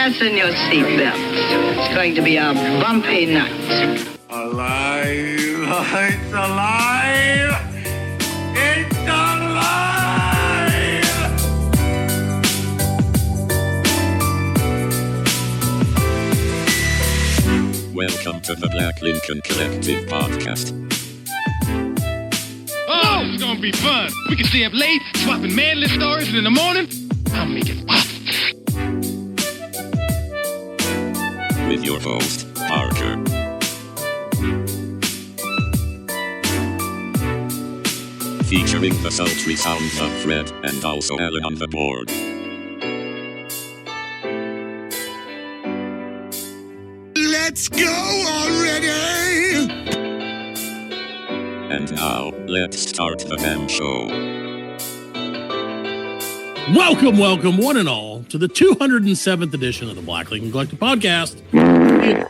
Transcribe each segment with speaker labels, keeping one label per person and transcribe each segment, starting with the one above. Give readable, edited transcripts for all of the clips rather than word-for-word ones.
Speaker 1: Fasten your seatbelts. It's going to be a bumpy night.
Speaker 2: Alive! It's alive! It's alive!
Speaker 3: Welcome to the Black Lincoln Collective podcast.
Speaker 4: Oh, it's gonna be fun. We can stay up late, swapping manly stories, and in the morning, I'll make it pop.
Speaker 3: With your host, Parker. Featuring the sultry sounds of Fred and also Alan on the board.
Speaker 2: Let's go already!
Speaker 3: And now, let's start the damn show.
Speaker 5: Welcome, one and all, to the 207th edition of the Black Lincoln Collective podcast. There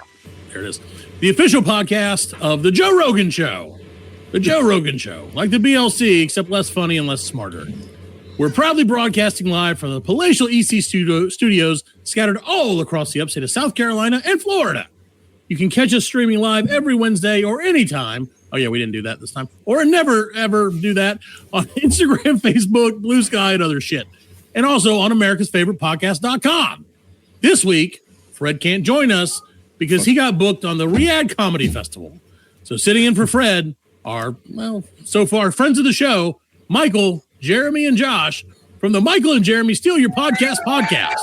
Speaker 5: it is. The official podcast of the Joe Rogan Show. The Joe Rogan Show. Like the BLC, except less funny and less smarter. We're proudly broadcasting live from the palatial EC studios scattered all across the upstate of South Carolina and Florida. You can catch us streaming live every Wednesday or anytime. Oh, yeah, we didn't do that this time. Or never, ever do that on Instagram, Facebook, Blue Sky, and other shit. And also on America's Favorite Podcast.com. This week, Fred can't join us because he got booked on the Riyadh Comedy Festival. So sitting in for Fred are, well, so far, friends of the show, Michael, Jeremy, and Josh from the Michael and Jeremy Steal Your Podcast podcast.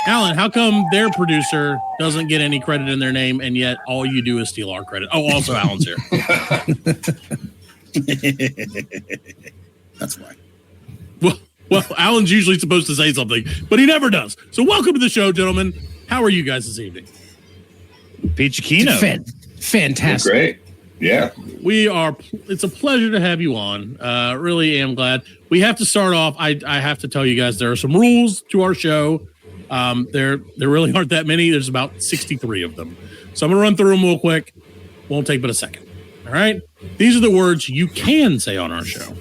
Speaker 5: Alan, how come their producer doesn't get any credit in their name, and yet all you do is steal our credit? Oh, also Alan's here.
Speaker 6: That's why.
Speaker 5: Well, Alan's usually supposed to say something, but he never does. So welcome to the show, gentlemen. How are you guys this evening?
Speaker 7: Peachy Kino.
Speaker 6: Fantastic.
Speaker 8: Great. Yeah.
Speaker 5: It's a pleasure to have you on. Really am glad. We have to start off. I have to tell you guys there are some rules to our show. There really aren't that many. There's about 63 of them. So I'm going to run through them real quick. Won't take but a second. All right. These are the words you can say on our show.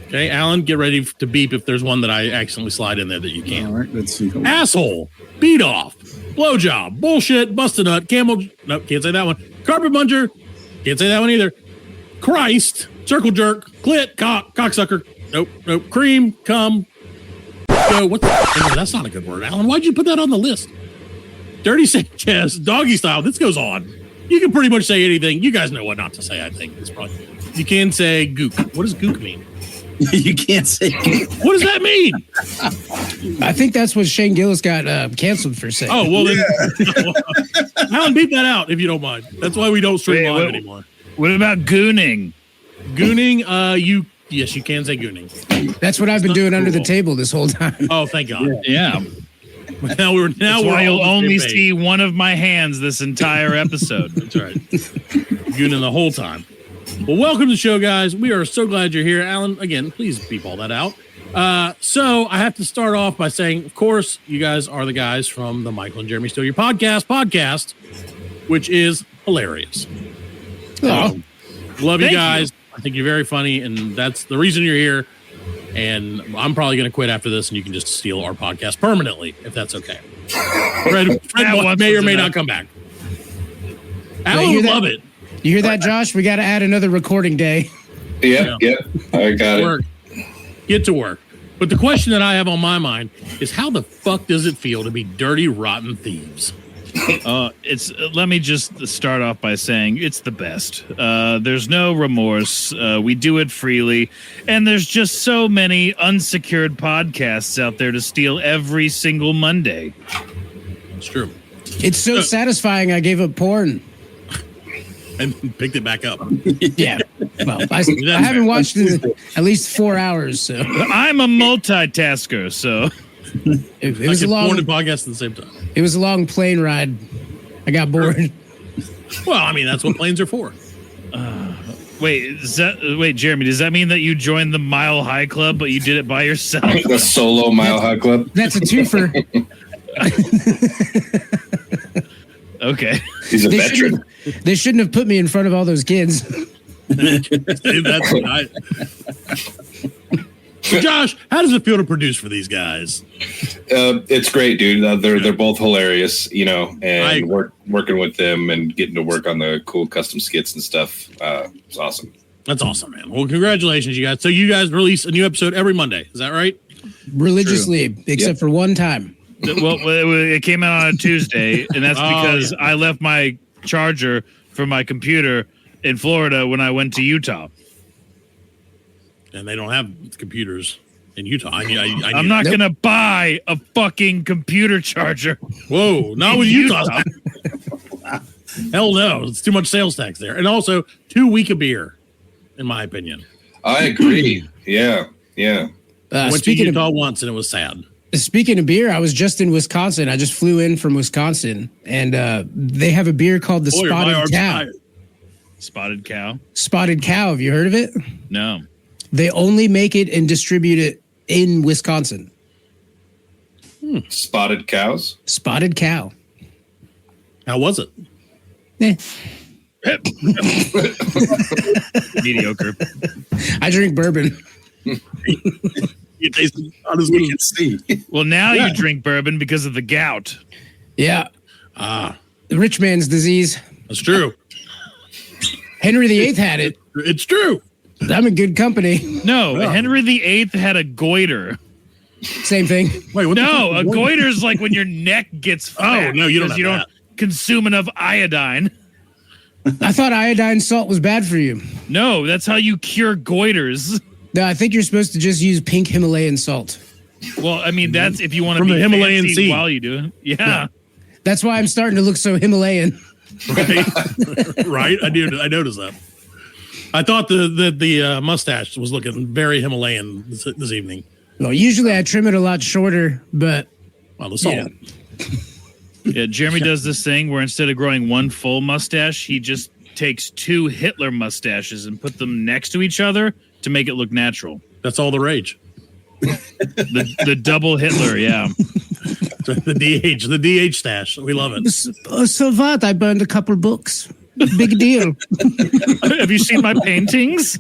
Speaker 5: Okay, Alan, get ready to beep if there's one that I accidentally slide in there that you can't.
Speaker 6: All right, let's see.
Speaker 5: Asshole, beat off, blowjob, bullshit, bust a nut, camel. Nope, can't say that one. Carpet muncher, can't say that one either. Christ, circle jerk, clit, cocksucker. Nope. Cream, cum. Go. What? That's not a good word, Alan. Why'd you put that on the list? Dirty Sanchez, doggy style. This goes on. You can pretty much say anything. You guys know what not to say. I think it's probably. You can say gook. What does gook mean?
Speaker 6: You can't say.
Speaker 5: What does that mean?
Speaker 9: I think that's what Shane Gillis got canceled for saying.
Speaker 5: Oh, well, then. Alan, beat that out if you don't mind. That's why we don't stream live anymore.
Speaker 7: What about gooning?
Speaker 5: Gooning, yes, you can say gooning.
Speaker 9: That's what I've been doing under the table this whole time.
Speaker 5: Oh, thank God.
Speaker 7: Yeah.
Speaker 5: Now we're
Speaker 7: why you'll only see one of my hands this entire episode.
Speaker 5: That's right. Gooning the whole time. Well, welcome to the show, guys. We are so glad you're here. Alan, again, please beep all that out. So I have to start off by saying, of course, you guys are the guys from the Michael and Jeremy Steal Your podcast, which is hilarious. Love you guys. I think you're very funny, and that's the reason you're here. And I'm probably going to quit after this, and you can just steal our podcast permanently, if that's okay. Fred may or may not come back. Alan would love it.
Speaker 9: You hear that, Josh? We got to add another recording day.
Speaker 8: Yep. I got it.
Speaker 5: Get to work. But the question that I have on my mind is, how the fuck does it feel to be dirty, rotten thieves?
Speaker 7: Let me just start off by saying it's the best. There's no remorse. We do it freely. And there's just so many unsecured podcasts out there to steal every single Monday.
Speaker 5: It's true.
Speaker 9: It's so satisfying. I gave up porn.
Speaker 5: And picked it back up.
Speaker 9: Yeah. Well, I haven't watched it in at least 4 hours. So
Speaker 7: I'm a multitasker, so
Speaker 9: it was a long
Speaker 5: porn and podcast at the same time.
Speaker 9: It was a long plane ride. I got bored.
Speaker 5: Well, I mean, that's what planes are for.
Speaker 7: Wait, Jeremy, does that mean that you joined the Mile High Club, but you did it by yourself?
Speaker 8: The solo Mile High Club.
Speaker 9: That's a twofer.
Speaker 7: Okay.
Speaker 8: He's a veteran.
Speaker 9: They shouldn't have put me in front of all those kids.
Speaker 5: That's right. So Josh, how does it feel to produce for these guys?
Speaker 8: It's great, dude. They're both hilarious, you know, and working with them and getting to work on the cool custom skits and stuff. It's awesome.
Speaker 5: That's awesome, man. Well, congratulations, you guys. So you guys release a new episode every Monday. Is that right?
Speaker 9: Religiously, except for one time.
Speaker 7: Well, it came out on a Tuesday, and that's because I left my charger for my computer in Florida when I went to Utah.
Speaker 5: And they don't have computers in Utah.
Speaker 7: I'm not going to buy a fucking computer charger.
Speaker 5: Whoa, not with Utah. Hell no. It's too much sales tax there. And also, too weak a beer, in my opinion.
Speaker 8: I agree. Yeah.
Speaker 5: Went to Utah once, and it was sad.
Speaker 9: Speaking of beer, I was just in Wisconsin. I just flew in from Wisconsin, and they have a beer called the Spotted Cow.
Speaker 7: Spotted Cow?
Speaker 9: Spotted Cow. Have you heard of it?
Speaker 7: No.
Speaker 9: They only make it and distribute it in Wisconsin.
Speaker 8: Spotted cows?
Speaker 9: Spotted Cow.
Speaker 5: How was it?
Speaker 7: Mediocre.
Speaker 9: I drink bourbon.
Speaker 5: You taste it not as good as see.
Speaker 7: Well, now you drink bourbon because of the gout.
Speaker 9: Yeah. The rich man's disease.
Speaker 5: That's true.
Speaker 9: Henry VIII had it.
Speaker 5: It's true.
Speaker 9: I'm in good company.
Speaker 7: No, Henry VIII had a goiter.
Speaker 9: Same thing.
Speaker 5: Wait, what?
Speaker 7: No, a goiter is like when your neck gets fat.
Speaker 5: Oh, no, you don't.
Speaker 7: You don't consume enough iodine.
Speaker 9: I thought iodine salt was bad for you.
Speaker 7: No, that's how you cure goiters.
Speaker 9: No, I think you're supposed to just use pink Himalayan salt.
Speaker 7: Well, I mean, that's if you want to
Speaker 5: From
Speaker 7: be
Speaker 5: the Himalayan
Speaker 7: fancy
Speaker 5: sea.
Speaker 7: while you do it. Yeah.
Speaker 9: That's why I'm starting to look so Himalayan.
Speaker 5: Right. Right. I noticed that. I thought the mustache was looking very Himalayan this evening.
Speaker 9: Well, usually I trim it a lot shorter, but
Speaker 5: Well, the salt.
Speaker 9: Yeah.
Speaker 7: Yeah, Jeremy does this thing where instead of growing one full mustache, he just takes two Hitler mustaches and put them next to each other to make it look natural.
Speaker 5: That's all the rage.
Speaker 7: The double Hitler, yeah.
Speaker 5: The DH stash. We love it.
Speaker 9: So what? I burned a couple books. Big deal.
Speaker 7: Have you seen my paintings?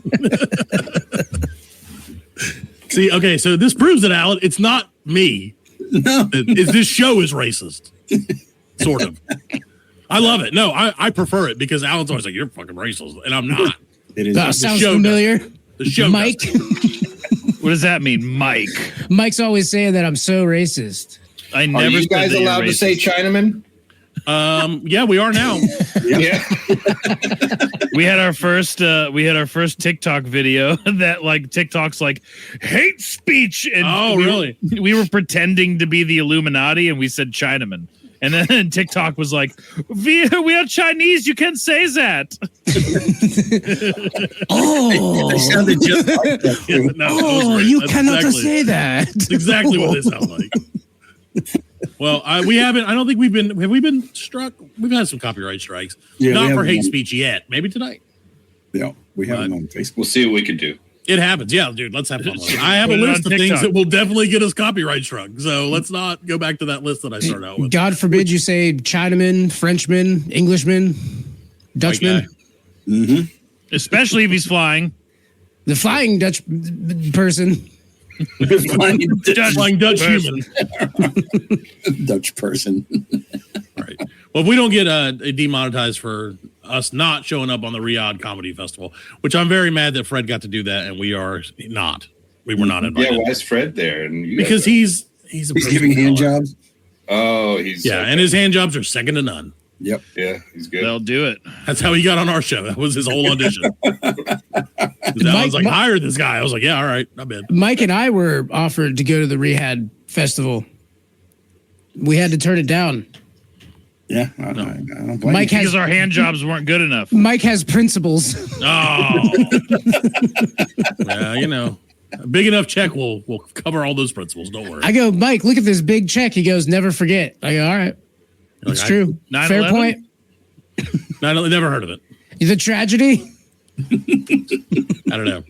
Speaker 5: See, okay, so this proves it, Alan. It's not me.
Speaker 6: No.
Speaker 5: This show is racist. Sort of. I love it. No, I prefer it because Alan's always like, you're fucking racist. And I'm not.
Speaker 6: It is.
Speaker 9: Sounds
Speaker 5: show
Speaker 9: familiar.
Speaker 5: The show
Speaker 9: Mike.
Speaker 7: What does that mean, Mike?
Speaker 9: Mike's always saying that I'm so racist.
Speaker 7: I never.
Speaker 8: Are you
Speaker 7: said
Speaker 8: guys
Speaker 7: that you're
Speaker 8: allowed to say
Speaker 7: racist.
Speaker 8: Chinaman?
Speaker 5: Yeah, we are now.
Speaker 8: Yeah.
Speaker 7: We had our first TikTok video that like TikTok's like hate speech, and
Speaker 5: really?
Speaker 7: We were pretending to be the Illuminati, and we said Chinaman, and then TikTok was like, we are Chinese, you can't say that.
Speaker 9: Oh,
Speaker 6: They sounded just like that.
Speaker 5: Yeah, no, that was great.
Speaker 9: you
Speaker 5: That's
Speaker 9: cannot
Speaker 5: exactly-
Speaker 9: say that.
Speaker 5: That's exactly what they sound like. Well, we haven't. I don't think we've been. Have we been struck? We've had some copyright strikes.
Speaker 6: Yeah,
Speaker 5: Not
Speaker 6: we
Speaker 5: for
Speaker 6: have
Speaker 5: hate
Speaker 6: one.
Speaker 5: speech yet. Maybe tonight.
Speaker 6: Yeah, we have them on Facebook.
Speaker 8: We'll see what we can do.
Speaker 5: It happens. Yeah, dude. Let's have fun with it. I have a
Speaker 7: Put it
Speaker 5: list
Speaker 7: on
Speaker 5: of things
Speaker 7: TikTok.
Speaker 5: that will definitely get us copyright struck. So let's not go back to that list that I started out with.
Speaker 9: God forbid you say Chinaman, Frenchman, Englishman, Dutchman.
Speaker 5: guy.
Speaker 7: Especially if he's flying.
Speaker 9: The flying Dutch person.
Speaker 5: Flying Dutch human.
Speaker 6: Dutch person.
Speaker 5: Right. Well, if we don't get demonetized for us not showing up on the Riyadh Comedy Festival, which I'm very mad that Fred got to do that and we are not. We were not invited.
Speaker 8: Yeah, why is Fred there? And you
Speaker 5: Because
Speaker 8: guys
Speaker 5: he's
Speaker 6: Giving hand jobs.
Speaker 8: Oh, he's
Speaker 5: and his hand jobs are second to none.
Speaker 6: Yep.
Speaker 8: Yeah, he's good.
Speaker 7: They'll do it.
Speaker 5: That's how he got on our show. That was his whole audition. I was like, hire this guy. I was like, yeah, all right, I'm in.
Speaker 9: Mike and I were offered to go to the Rehab Festival. We had to turn it down.
Speaker 6: Yeah. I don't blame
Speaker 9: Mike
Speaker 6: you.
Speaker 7: Because
Speaker 9: has
Speaker 7: our hand jobs weren't good enough.
Speaker 9: Mike has principles.
Speaker 5: Oh, yeah, a big enough check will cover all those principles. Don't worry.
Speaker 9: I go, Mike, look at this big check. He goes, never forget. I go, all right. It's true.
Speaker 7: 9/11?
Speaker 9: Fair point.
Speaker 5: I never heard of it.
Speaker 9: The tragedy.
Speaker 5: I don't know.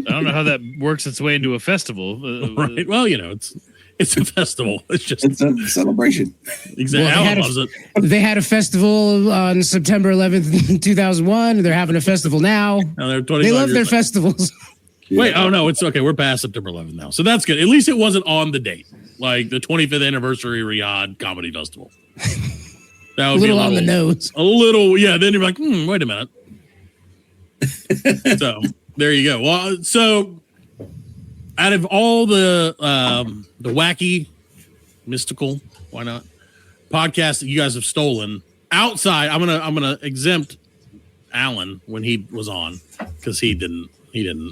Speaker 7: I don't know how that works its way into a festival.
Speaker 5: Right. Well, it's a festival. It's
Speaker 6: a celebration.
Speaker 5: Exactly.
Speaker 9: Well,
Speaker 5: Alan loves it.
Speaker 9: They had a festival on September 11th, 2001. They're having a festival now.
Speaker 5: Now they're 25
Speaker 9: They love their
Speaker 5: years
Speaker 9: festivals.
Speaker 5: Wait, oh no, it's okay. We're past September 11th now, so that's good. At least it wasn't on the date. like the 25th anniversary Riyadh Comedy Festival. That would
Speaker 9: A
Speaker 5: be
Speaker 9: little on the nose.
Speaker 5: A little, yeah. Then you're like, wait a minute. So there you go. Well, so out of all the wacky, mystical, why not, podcasts that you guys have stolen outside, I'm gonna exempt Alan when he was on because he didn't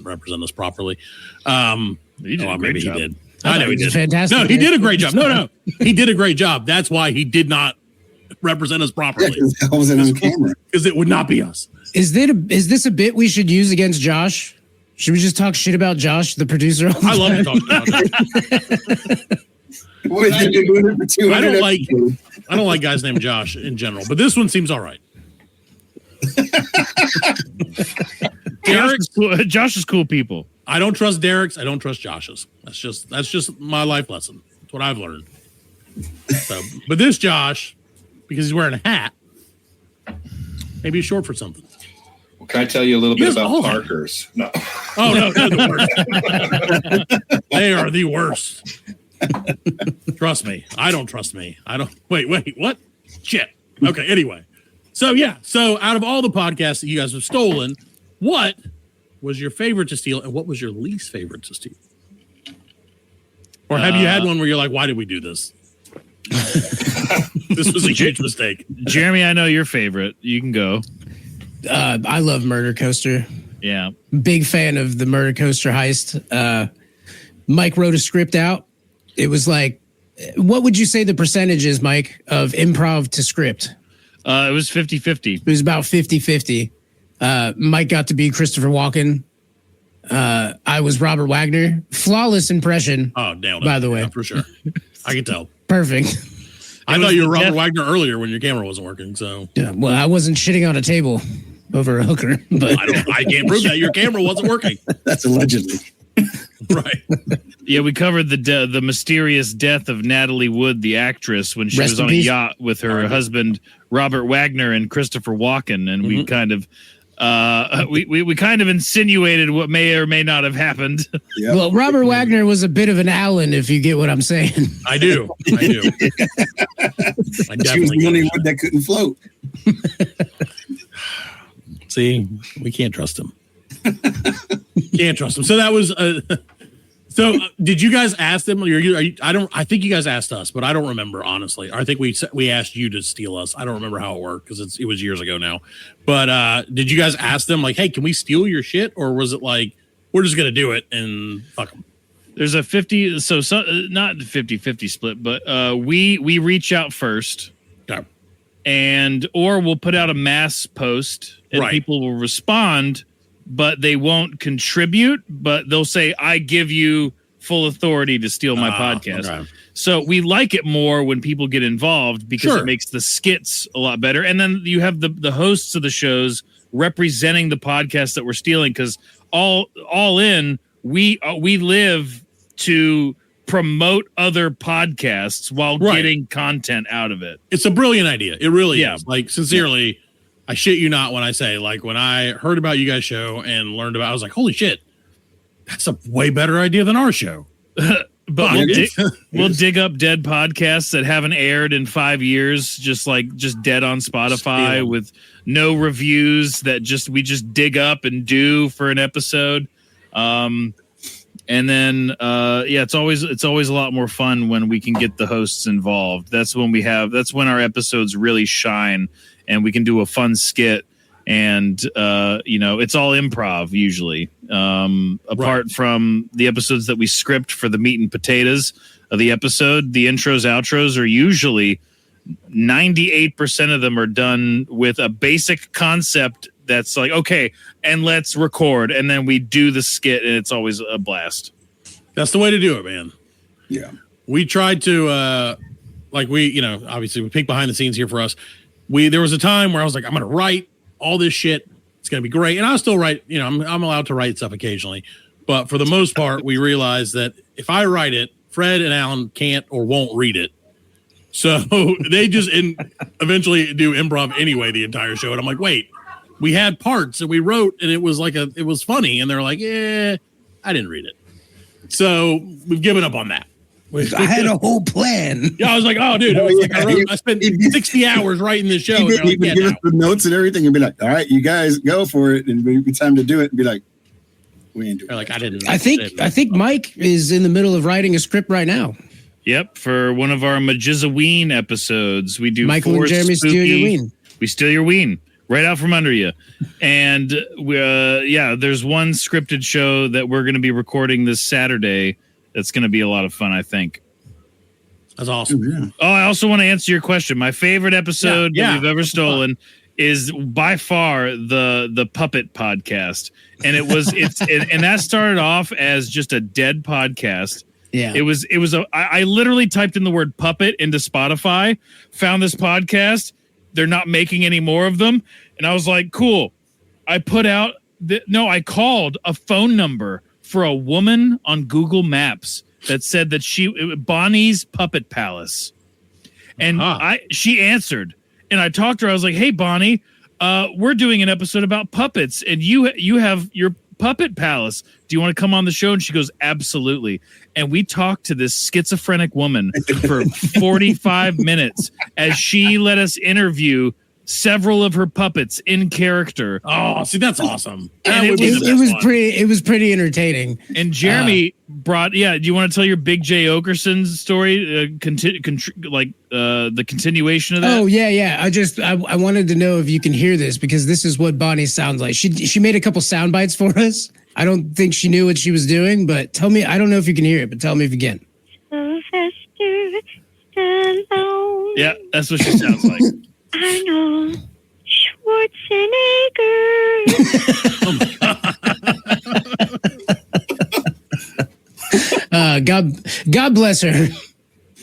Speaker 5: represent us properly.
Speaker 7: He did a great job.
Speaker 5: He did. I know he did.
Speaker 9: Fantastic.
Speaker 5: No, he did a great job. No, he did a great job. That's why he did not represent us properly.
Speaker 6: I wasn't on camera.
Speaker 5: Because it would not be us.
Speaker 9: Is this a bit we should use against Josh? Should we just talk shit about Josh, the producer?
Speaker 5: I love to talk about Josh.
Speaker 6: What is it doing it for 200
Speaker 5: I don't like guys named Josh in general, but this one seems all right.
Speaker 7: Josh is cool people.
Speaker 5: I don't trust Derek's. I don't trust Josh's. That's just my life lesson. That's what I've learned. So, but this Josh, because he's wearing a hat, maybe he's short for something.
Speaker 8: Well, can I tell you a little bit about Parkers? No.
Speaker 5: Oh no, they're the worst. They are the worst. Trust me. I don't trust me. I don't. Wait. What? Shit. Okay. Anyway. So yeah. So out of all the podcasts that you guys have stolen, what was your favorite to steal, and what was your least favorite to steal? Or have you had one where you're like, why did we do this? This was a huge mistake.
Speaker 7: Jeremy, I know your favorite. You can go.
Speaker 9: I love Murder Coaster.
Speaker 7: Yeah.
Speaker 9: Big fan of the Murder Coaster heist. Mike wrote a script out. It was like, what would you say the percentage is, Mike, of improv to script?
Speaker 7: It was 50-50.
Speaker 9: It was about 50-50. Mike got to be Christopher Walken. I was Robert Wagner. Flawless impression.
Speaker 5: Oh, nailed it.
Speaker 9: By the way.
Speaker 5: Yeah, for sure. I can tell.
Speaker 9: Perfect.
Speaker 5: I thought you were Robert Wagner earlier when your camera wasn't working. So
Speaker 9: yeah, well, I wasn't shitting on a table over a hooker, but
Speaker 5: I can't prove that your camera wasn't working.
Speaker 6: That's allegedly.
Speaker 5: Right.
Speaker 7: Yeah, we covered the mysterious death of Natalie Wood, the actress, when she was on a yacht with her husband Robert Wagner and Christopher Walken, and we kind of we kind of insinuated what may or may not have happened.
Speaker 6: Yep.
Speaker 9: Well, Robert Wagner was a bit of an Allen, if you get what I'm saying.
Speaker 5: I do. I
Speaker 6: She was the only one that couldn't float.
Speaker 5: See, we can't trust him. Can't trust him. So that was. So did you guys ask them? I think you guys asked us, but I don't remember honestly. I think we asked you to steal us. I don't remember how it worked because it was years ago now. But did you guys ask them like, hey, can we steal your shit, or was it like we're just gonna do it and fuck them?
Speaker 7: There's a 50, not 50-50 split, but we reach out first, and or we'll put out a mass post, and people will respond. But they won't contribute, but they'll say, I give you full authority to steal my podcast. Okay. So we like it more when people get involved because it makes the skits a lot better. And then you have the hosts of the shows representing the podcast that we're stealing, because all in, we live to promote other podcasts while getting content out of it.
Speaker 5: It's a brilliant idea. It really is. Like, sincerely. Yeah. I shit you not when I say, like, when I heard about you guys' show and learned about it, I was like, holy shit, that's a way better idea than our show.
Speaker 7: But we'll dig up dead podcasts that haven't aired in 5 years, just dead on Spotify with no reviews that we just dig up and do for an episode. And then, it's always a lot more fun when we can get the hosts involved. That's when our episodes really shine. And we can do a fun skit, and it's all improv usually. Apart from the episodes that we script for the meat and potatoes of the episode, the intros, outros are usually 98% of them are done with a basic concept that's like, okay, and let's record, and then we do the skit, and it's always a blast.
Speaker 5: That's the way to do it, man.
Speaker 6: Yeah,
Speaker 5: we tried to obviously we peek behind the scenes here for us. There was a time where I was like, I'm going to write all this shit. It's going to be great. And I'll still write, I'm allowed to write stuff occasionally. But for the most part, we realized that if I write it, Fred and Alan can't or won't read it. So they just eventually do improv anyway, the entire show. And I'm like, wait, we had parts that we wrote and it was it was funny. And they're like, I didn't read it. So we've given up on that.
Speaker 9: I had a whole plan.
Speaker 5: Yeah, I was like, oh, dude, I spent 60 hours writing this show.
Speaker 6: He would
Speaker 5: like,
Speaker 6: give us the notes and everything and be like, all right, you guys go for it. And it'd be time to do it and be like, we ain't doing it.
Speaker 5: Like, I didn't.
Speaker 9: I think Mike is in the middle of writing a script right now.
Speaker 7: Yep, for one of our Majizaween episodes, we do
Speaker 9: Michael and Jeremy steal your ween.
Speaker 7: We steal your ween right out from under you. And there's one scripted show that we're going to be recording this Saturday. That's going to be a lot of fun, I think.
Speaker 5: That's awesome.
Speaker 6: Yeah.
Speaker 7: Oh, I also want to answer your question. My favorite episode that we've ever stolen is by far the Puppet podcast. And and that started off as just a dead podcast.
Speaker 9: Yeah.
Speaker 7: I literally typed in the word puppet into Spotify, found this podcast. They're not making any more of them. And I was like, cool. I I called a phone number for a woman on Google Maps that said that Bonnie's Puppet Palace. And she answered, and I talked to her. I was like, hey, Bonnie, we're doing an episode about puppets, and you have your Puppet Palace. Do you want to come on the show? And she goes, absolutely. And we talked to this schizophrenic woman for 45 minutes as she let us interview several of her puppets in character.
Speaker 5: Oh, see, that's awesome.
Speaker 9: And it was pretty entertaining.
Speaker 7: And Jeremy brought, do you want to tell your Big J Okerson story? The continuation of that?
Speaker 9: Oh, yeah. I wanted to know if you can hear this, because this is what Bonnie sounds like. She made a couple sound bites for us. I don't think she knew what she was doing, but tell me, I don't know if you can hear it, but tell me if you can.
Speaker 7: Yeah, that's what she sounds like.
Speaker 10: Arnold
Speaker 9: Schwarzenegger. God bless her.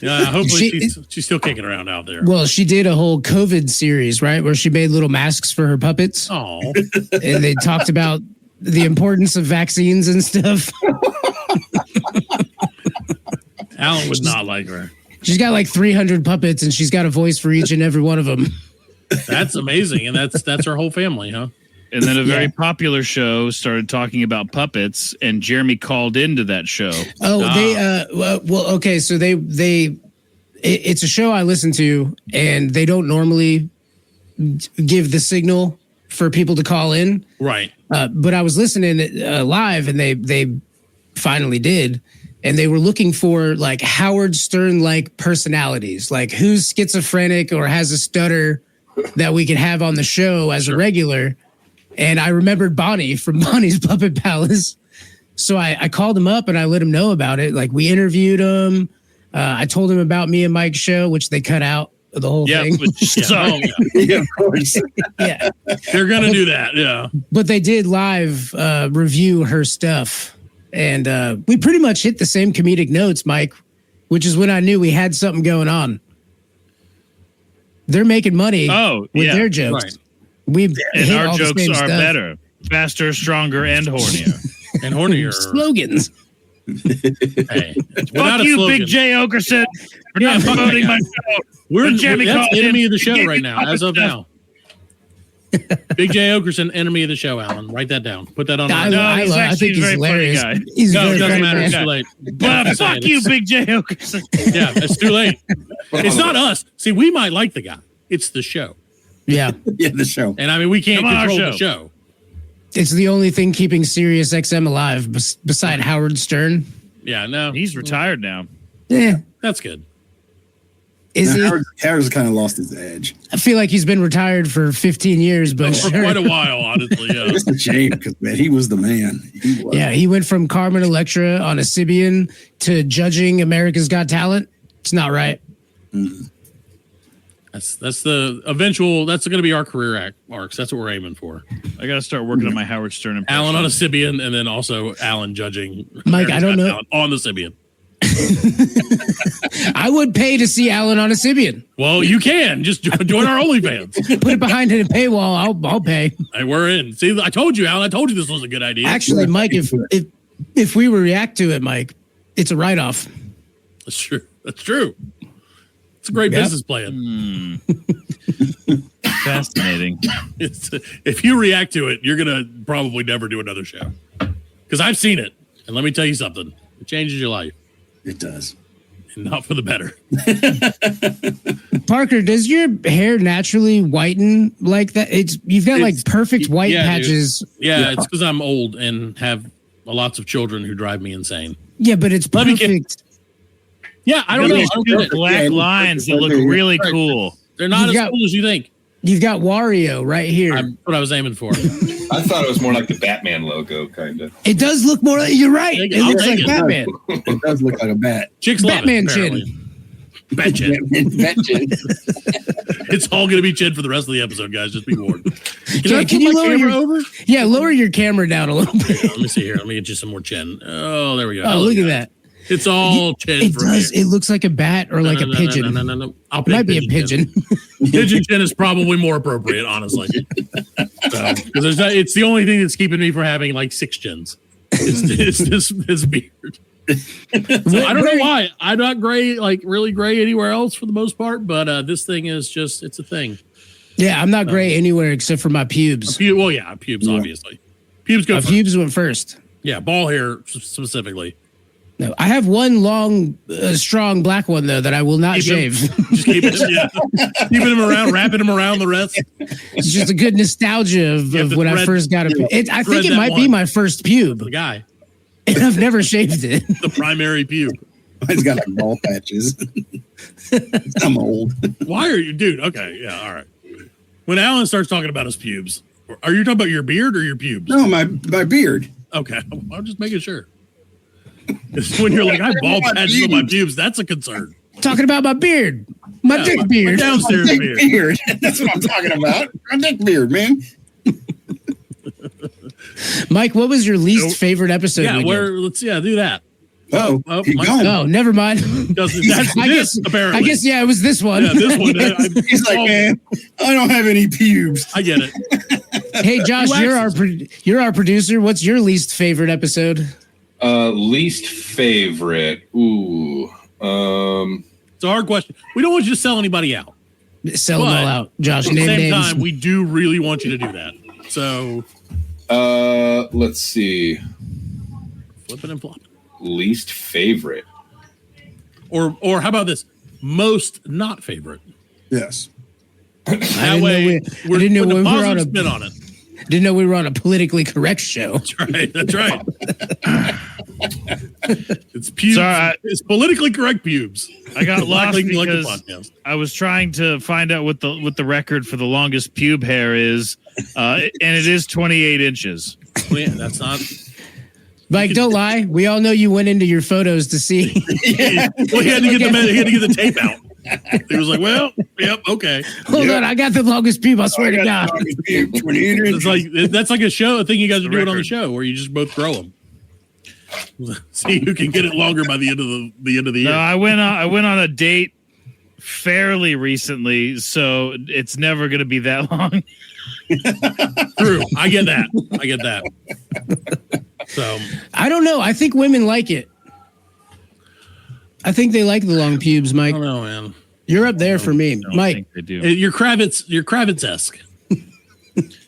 Speaker 5: Yeah, hopefully she's still kicking around out there.
Speaker 9: Well, she did a whole COVID series, right, where she made little masks for her puppets.
Speaker 5: Oh,
Speaker 9: and they talked about the importance of vaccines and stuff.
Speaker 5: Alan would not like her.
Speaker 9: She's got like 300 puppets, and she's got a voice for each and every one of them.
Speaker 5: That's amazing, and that's her whole family, huh?
Speaker 7: And then a very popular show started talking about puppets, and Jeremy called into that show.
Speaker 9: Oh, okay. So it's a show I listen to, and they don't normally give the signal for people to call in,
Speaker 5: right?
Speaker 9: But I was listening live, and they finally did. And they were looking for like Howard Stern-like personalities, like who's schizophrenic or has a stutter that we could have on the show as a regular. And I remembered Bonnie from Bonnie's Puppet Palace. So I called him up and I let him know about it. Like, we interviewed him. I told him about me and Mike's show, which they cut out the whole thing.
Speaker 6: Yeah, of course.
Speaker 9: Yeah.
Speaker 5: They're going to do that. Yeah.
Speaker 9: But they did live review her stuff. And we pretty much hit the same comedic notes, Mike, which is when I knew we had something going on. They're making money with their jokes.
Speaker 5: Right.
Speaker 7: And our jokes are better, faster, stronger, and hornier.
Speaker 5: And hornier.
Speaker 9: Slogans.
Speaker 5: Hey,
Speaker 7: fuck you, Big J Okerson, for not promoting my show.
Speaker 5: We're enemy of the show right now, as of now. Big J Okerson, enemy of the show, Alan. Write that down. Put that on.
Speaker 9: I think he's hilarious.
Speaker 7: Funny guy.
Speaker 9: He's
Speaker 5: no, it
Speaker 9: very
Speaker 5: doesn't
Speaker 9: funny
Speaker 5: matter.
Speaker 9: guy.
Speaker 5: It's too late.
Speaker 7: But fuck you, Big J Okerson.
Speaker 5: Yeah, it's too late. It's not us. See, we might like the guy. It's the show.
Speaker 9: Yeah.
Speaker 6: Yeah, the show.
Speaker 5: And I mean, we can't control the show.
Speaker 9: It's the only thing keeping Sirius XM alive beside Howard Stern.
Speaker 5: Yeah, no.
Speaker 7: He's retired now.
Speaker 9: Yeah.
Speaker 5: That's good.
Speaker 9: Is he?
Speaker 6: Howard's kind of lost his edge.
Speaker 9: I feel like he's been retired for 15 years, but
Speaker 5: for quite a while, honestly. Yeah.
Speaker 6: It's a shame because, man, he was the man.
Speaker 9: He went from Carmen Electra on a Sibian to judging America's Got Talent. It's not right.
Speaker 6: Mm.
Speaker 5: That's the eventual. That's going to be our career arcs. That's what we're aiming for.
Speaker 7: I got to start working on my Howard Stern impression.
Speaker 5: Alan on a Sibian, and then also Alan judging.
Speaker 9: Mike, I don't know
Speaker 5: on the Sibian.
Speaker 9: I would pay to see Alan on a Sibian.
Speaker 5: Well, you can just join our OnlyFans.
Speaker 9: Put it behind a paywall. I'll pay.
Speaker 5: Hey, we're in. See, I told you, Alan. I told you this was a good idea.
Speaker 9: Actually, Mike, if we react to it, Mike, it's a write-off.
Speaker 5: That's true. That's true. It's a great business plan.
Speaker 7: Fascinating.
Speaker 5: If you react to it, you're gonna probably never do another show. Because I've seen it, and let me tell you something. It changes your life.
Speaker 6: It does.
Speaker 5: and not for the better.
Speaker 9: Parker, does your hair naturally whiten like that? You've got like perfect white patches.
Speaker 5: Dude. Yeah, it's because I'm old and have lots of children who drive me insane.
Speaker 9: Yeah, but it's perfect.
Speaker 5: Yeah, I don't know.
Speaker 7: Black lines that look really cool.
Speaker 5: They're not as cool as you think.
Speaker 9: You've got Wario right here.
Speaker 5: That's what I was aiming for.
Speaker 8: I thought it was more like the Batman logo, kind of.
Speaker 9: It does look more like, you're right. It looks like Batman.
Speaker 6: It does look like a bat.
Speaker 5: Chicks
Speaker 9: Batman
Speaker 5: love it,
Speaker 9: chin.
Speaker 5: Bat chin.
Speaker 6: Bat chin.
Speaker 5: It's all going to be chin for the rest of the episode, guys. Just be warned.
Speaker 9: Can you lower your over? Yeah, lower your camera down a little bit.
Speaker 5: Yeah, let me see here. Let me get you some more chin. Oh, there we go.
Speaker 9: Oh, look at that.
Speaker 5: It's all chin.
Speaker 9: It does. Here. It looks like a bat or like a pigeon.
Speaker 5: No.
Speaker 9: It might be a pigeon.
Speaker 5: Pigeon chin is probably more appropriate, honestly. Because it's the only thing that's keeping me from having like 6 chins. It's this beard. So I don't know why. I'm not gray, like really gray anywhere else for the most part, but this thing is just, it's a thing.
Speaker 9: Yeah, I'm not gray anywhere except for my pubes.
Speaker 5: Pubes, obviously. Pubes go first.
Speaker 9: Pubes went first.
Speaker 5: Yeah, ball hair specifically.
Speaker 9: No, I have one long, strong black one though that I will not shave.
Speaker 5: Just keeping him around, wrapping him around the rest.
Speaker 9: It's just a good nostalgia of when I first got a. I think it might be my first pube.
Speaker 5: The guy,
Speaker 9: and I've never shaved it.
Speaker 5: The primary pube.
Speaker 6: He's got like ball patches. I'm old.
Speaker 5: Why are you, dude? Okay, yeah, all right. When Alan starts talking about his pubes, are you talking about your beard or your pubes?
Speaker 6: No, my beard.
Speaker 5: Okay, I'm just making sure. When you're like, I have ball patches on my pubes, that's a concern.
Speaker 9: Talking about my beard, my dick beard,
Speaker 5: my downstairs
Speaker 6: beard. That's what I'm talking about. My dick beard, man.
Speaker 9: Mike, what was your least favorite episode?
Speaker 5: Yeah, do that.
Speaker 6: Oh,
Speaker 9: never mind.
Speaker 5: Apparently.
Speaker 9: I guess it was this one.
Speaker 5: Yeah, this one.
Speaker 6: He's like, man, I don't have any pubes.
Speaker 5: I get it.
Speaker 9: Hey, Josh, you're our producer. What's your least favorite episode?
Speaker 8: Least favorite. Ooh.
Speaker 5: It's a hard question. We don't want you to sell anybody out.
Speaker 9: Sell them all out, Josh.
Speaker 5: At the same time, we do really want you to do that. So,
Speaker 8: let's see.
Speaker 5: Flipping and flopping.
Speaker 8: Least favorite.
Speaker 5: Or how about this? Most not favorite.
Speaker 6: Yes.
Speaker 5: That way, we didn't know we were on a spin on it.
Speaker 9: Didn't know we were on a politically correct show.
Speaker 5: That's right. It's pubes. Sorry, it's politically correct pubes.
Speaker 7: I got lost because I was trying to find out what the record for the longest pube hair is, and it is 28 inches.
Speaker 5: Well, yeah, that's not.
Speaker 9: Mike, don't lie. We all know you went into your photos to see.
Speaker 5: Yeah. Well, he had to get the tape out. He was like, "Well, yep, okay."
Speaker 9: Hold on, I got the longest pube. I swear to God.
Speaker 5: That's like a thing you guys are doing on the show where you just both grow them. See who can get it longer by the end of the year.
Speaker 7: No, I went on a date fairly recently, so it's never going to be that long.
Speaker 5: True, I get that. So
Speaker 9: I don't know. I think women like it. I think they like the long pubes, Mike.
Speaker 5: I don't know, man.
Speaker 9: You're up there for me, Mike.
Speaker 7: They do.
Speaker 5: You're Kravitz-esque.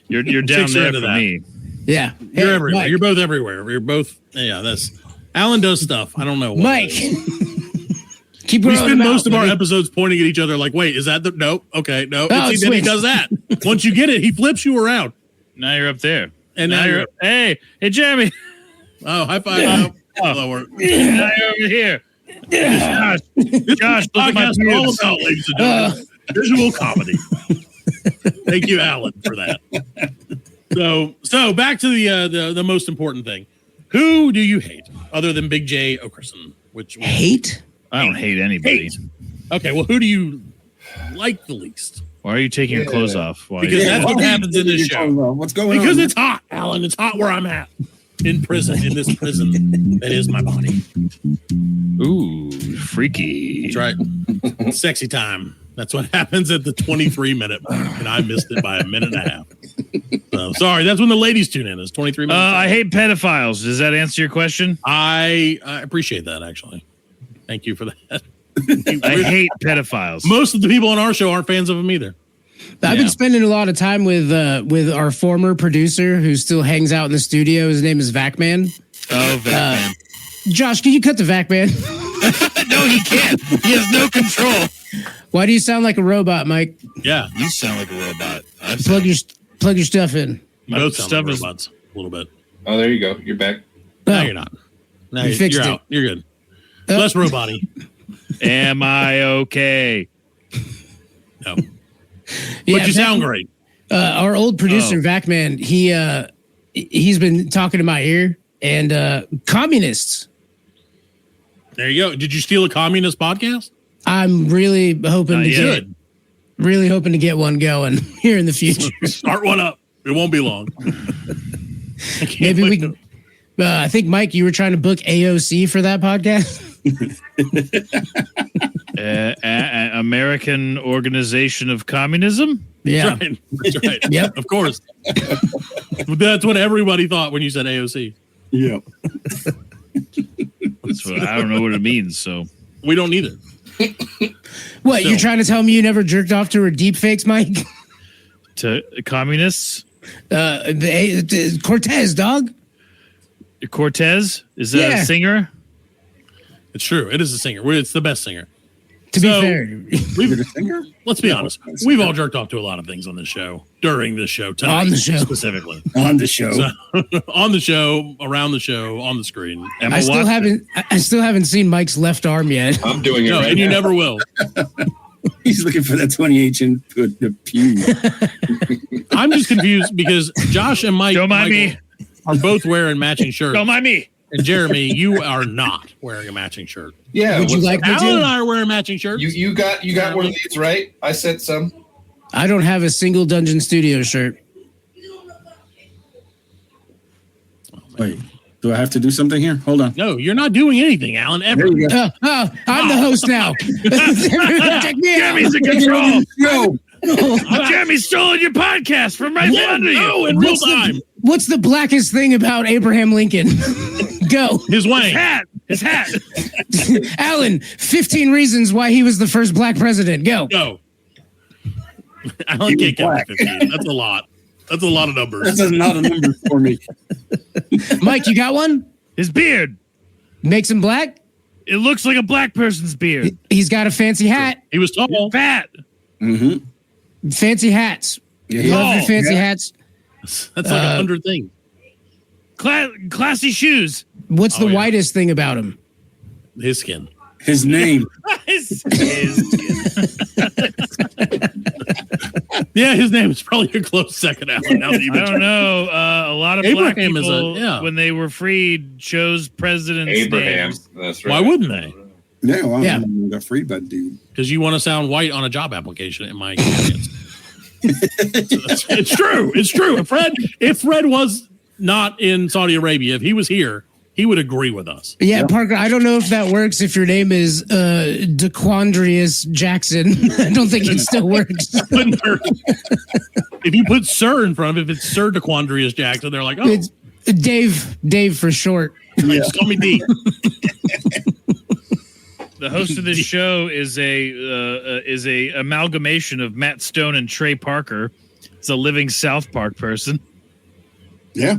Speaker 7: You're down there for me.
Speaker 9: Yeah,
Speaker 5: you're everywhere. Mike. You're both everywhere. You're both. Yeah, that's. Alan does stuff. I don't know.
Speaker 9: Mike, keep.
Speaker 5: We spend most of our episodes pointing at each other, like, "Wait, is that the no? Okay, no." Then he does that. Once you get it, he flips you around.
Speaker 7: Now you're up there,
Speaker 5: and now you're.
Speaker 7: Hey, Jeremy.
Speaker 5: Oh, high five! Yeah.
Speaker 7: Now you're over here. Josh, look at my pubes.
Speaker 5: All about, ladies and gentlemen, visual comedy. Thank you, Alan, for that. So back to the most important thing. Who do you hate other than Big J Okerson?
Speaker 9: Hate?
Speaker 7: I don't hate anybody.
Speaker 5: Okay, well, who do you like the least?
Speaker 7: Why are you taking your clothes off?
Speaker 5: Because that's what happens in this show.
Speaker 6: What's going on?
Speaker 5: Because it's hot, Alan. It's hot where I'm at. In this prison that is my body.
Speaker 7: Ooh, freaky.
Speaker 5: That's right. Sexy time. That's what happens at the 23-minute mark, and I missed it by a minute and a half. So, sorry, that's when the ladies tune in. It's 23 minutes.
Speaker 7: I hate pedophiles. Does that answer your question?
Speaker 5: I appreciate that, actually. Thank you for that.
Speaker 7: I hate pedophiles.
Speaker 5: Most of the people on our show aren't fans of them either.
Speaker 9: I've been spending a lot of time with our former producer who still hangs out in the studio. His name is Vacman.
Speaker 7: Oh, Vacman.
Speaker 9: Josh, can you cut the Vacman?
Speaker 7: No, he can't. He has no control.
Speaker 9: Why do you sound like a robot, Mike?
Speaker 5: Yeah.
Speaker 7: You sound like a robot.
Speaker 9: Plug your stuff in.
Speaker 5: My both sound like
Speaker 7: stuff is-
Speaker 5: robots a little bit.
Speaker 8: Oh, there you go. You're back.
Speaker 5: No, you're not. No,
Speaker 9: You fixed
Speaker 5: you're
Speaker 9: it.
Speaker 5: out. You're good. Less robot-y.
Speaker 7: Am I okay?
Speaker 5: No.
Speaker 9: Yeah,
Speaker 5: But you sound great.
Speaker 9: Our old producer, Vacman, he's been talking to my ear, and communists.
Speaker 5: There you go. Did you steal a communist podcast?
Speaker 9: I'm really hoping to
Speaker 5: yet.
Speaker 9: get one going here in the future.
Speaker 5: Start one up. It won't be long.
Speaker 9: Maybe we can. I think, Mike, you were trying to book AOC for that podcast.
Speaker 7: American Organization of Communism?
Speaker 9: Yeah.
Speaker 5: That's right. That's right.
Speaker 9: Yep.
Speaker 5: Of course. That's what everybody thought when you said AOC.
Speaker 6: Yeah.
Speaker 7: That's what, I don't know what it means, so.
Speaker 5: We don't either.
Speaker 9: What,
Speaker 5: So-
Speaker 9: you're trying to tell me you never jerked off to her deep fakes, Mike?
Speaker 7: To communists?
Speaker 9: Cortez, dog.
Speaker 7: Cortez is that
Speaker 9: Yeah.
Speaker 7: a singer?
Speaker 5: It's true. It is a singer. It's the best singer.
Speaker 9: To
Speaker 5: So-
Speaker 9: be fair.
Speaker 6: Is it a singer?
Speaker 5: Let's be honest. We've all jerked off to a lot of things on this show, during this show, tonight,
Speaker 9: On the show.
Speaker 5: specifically.
Speaker 6: On the show.
Speaker 5: So, on the show, around the show, on the screen.
Speaker 7: Emma
Speaker 9: I still
Speaker 7: Watson.
Speaker 9: haven't seen Mike's left arm yet.
Speaker 8: I'm doing it
Speaker 5: No,
Speaker 8: right
Speaker 5: and you
Speaker 8: now.
Speaker 5: never will.
Speaker 6: He's looking for that 28 inch the pew.
Speaker 5: I'm just confused because Josh and Mike
Speaker 7: Don't mind
Speaker 5: Michael are both wearing matching shirts.
Speaker 7: Don't mind me.
Speaker 5: And Jeremy, you are not wearing a matching shirt.
Speaker 8: Yeah.
Speaker 9: Would you
Speaker 8: what's
Speaker 9: like
Speaker 8: up?
Speaker 9: me
Speaker 5: Alan and
Speaker 9: to?
Speaker 5: I are wearing matching shirts.
Speaker 8: You got one of these, right? I sent some.
Speaker 9: I don't have a single Dungeon Studio shirt.
Speaker 6: Wait, do I have to do something here? Hold on.
Speaker 5: No, you're not doing anything, Alan, ever.
Speaker 6: There you go.
Speaker 9: I'm the host now. Check me out.
Speaker 7: Jeremy's in control.
Speaker 6: Yo,
Speaker 7: Jeremy's stolen your podcast from right under you.
Speaker 5: No, in real time.
Speaker 9: What's the blackest thing about Abraham Lincoln? Go.
Speaker 5: His wang.
Speaker 7: His hat.
Speaker 9: Alan, 15 reasons why he was the first black president. Go.
Speaker 5: Go. Alan can't count to 15. That's a lot. That's a lot of numbers.
Speaker 6: that's not a number for me.
Speaker 9: Mike, you got one?
Speaker 7: His beard.
Speaker 9: Makes him black?
Speaker 7: It looks like a black person's beard.
Speaker 9: He's got a fancy hat.
Speaker 5: He was tall.
Speaker 7: Fat.
Speaker 6: Mm-hmm.
Speaker 9: Fancy hats.
Speaker 6: Yeah,
Speaker 9: Love your fancy hats.
Speaker 5: That's like 100 things.
Speaker 7: Classy shoes.
Speaker 9: What's the
Speaker 5: yeah.
Speaker 9: whitest thing about him?
Speaker 5: His skin.
Speaker 6: His name.
Speaker 5: Yeah, his name is probably a close second, Alan. Now that you
Speaker 7: I
Speaker 5: mention
Speaker 7: don't know. A lot of black
Speaker 5: Abraham is
Speaker 7: people,
Speaker 5: a- yeah.
Speaker 7: when they were freed, chose presidents'
Speaker 8: Abraham.
Speaker 7: names.
Speaker 8: That's
Speaker 5: it.
Speaker 8: right.
Speaker 5: Why wouldn't they?
Speaker 6: Yeah, well,
Speaker 9: Yeah.
Speaker 6: I got freed by the dude.
Speaker 5: Because you want to sound white on a job application, in my experience. It's true. It's true. If Fred was not in Saudi Arabia, if he was here, he would agree with us.
Speaker 9: Yeah, Parker, I don't know if that works if your name is DeQuandrius Jackson. I don't think it still works.
Speaker 5: If you put Sir in front of it, if it's Sir DeQuandrius Jackson, they're like, oh,
Speaker 9: It's Dave for short.
Speaker 5: just call me D.
Speaker 7: The host of this show is a amalgamation of Matt Stone and Trey Parker. It's a living South Park person.
Speaker 6: Yeah.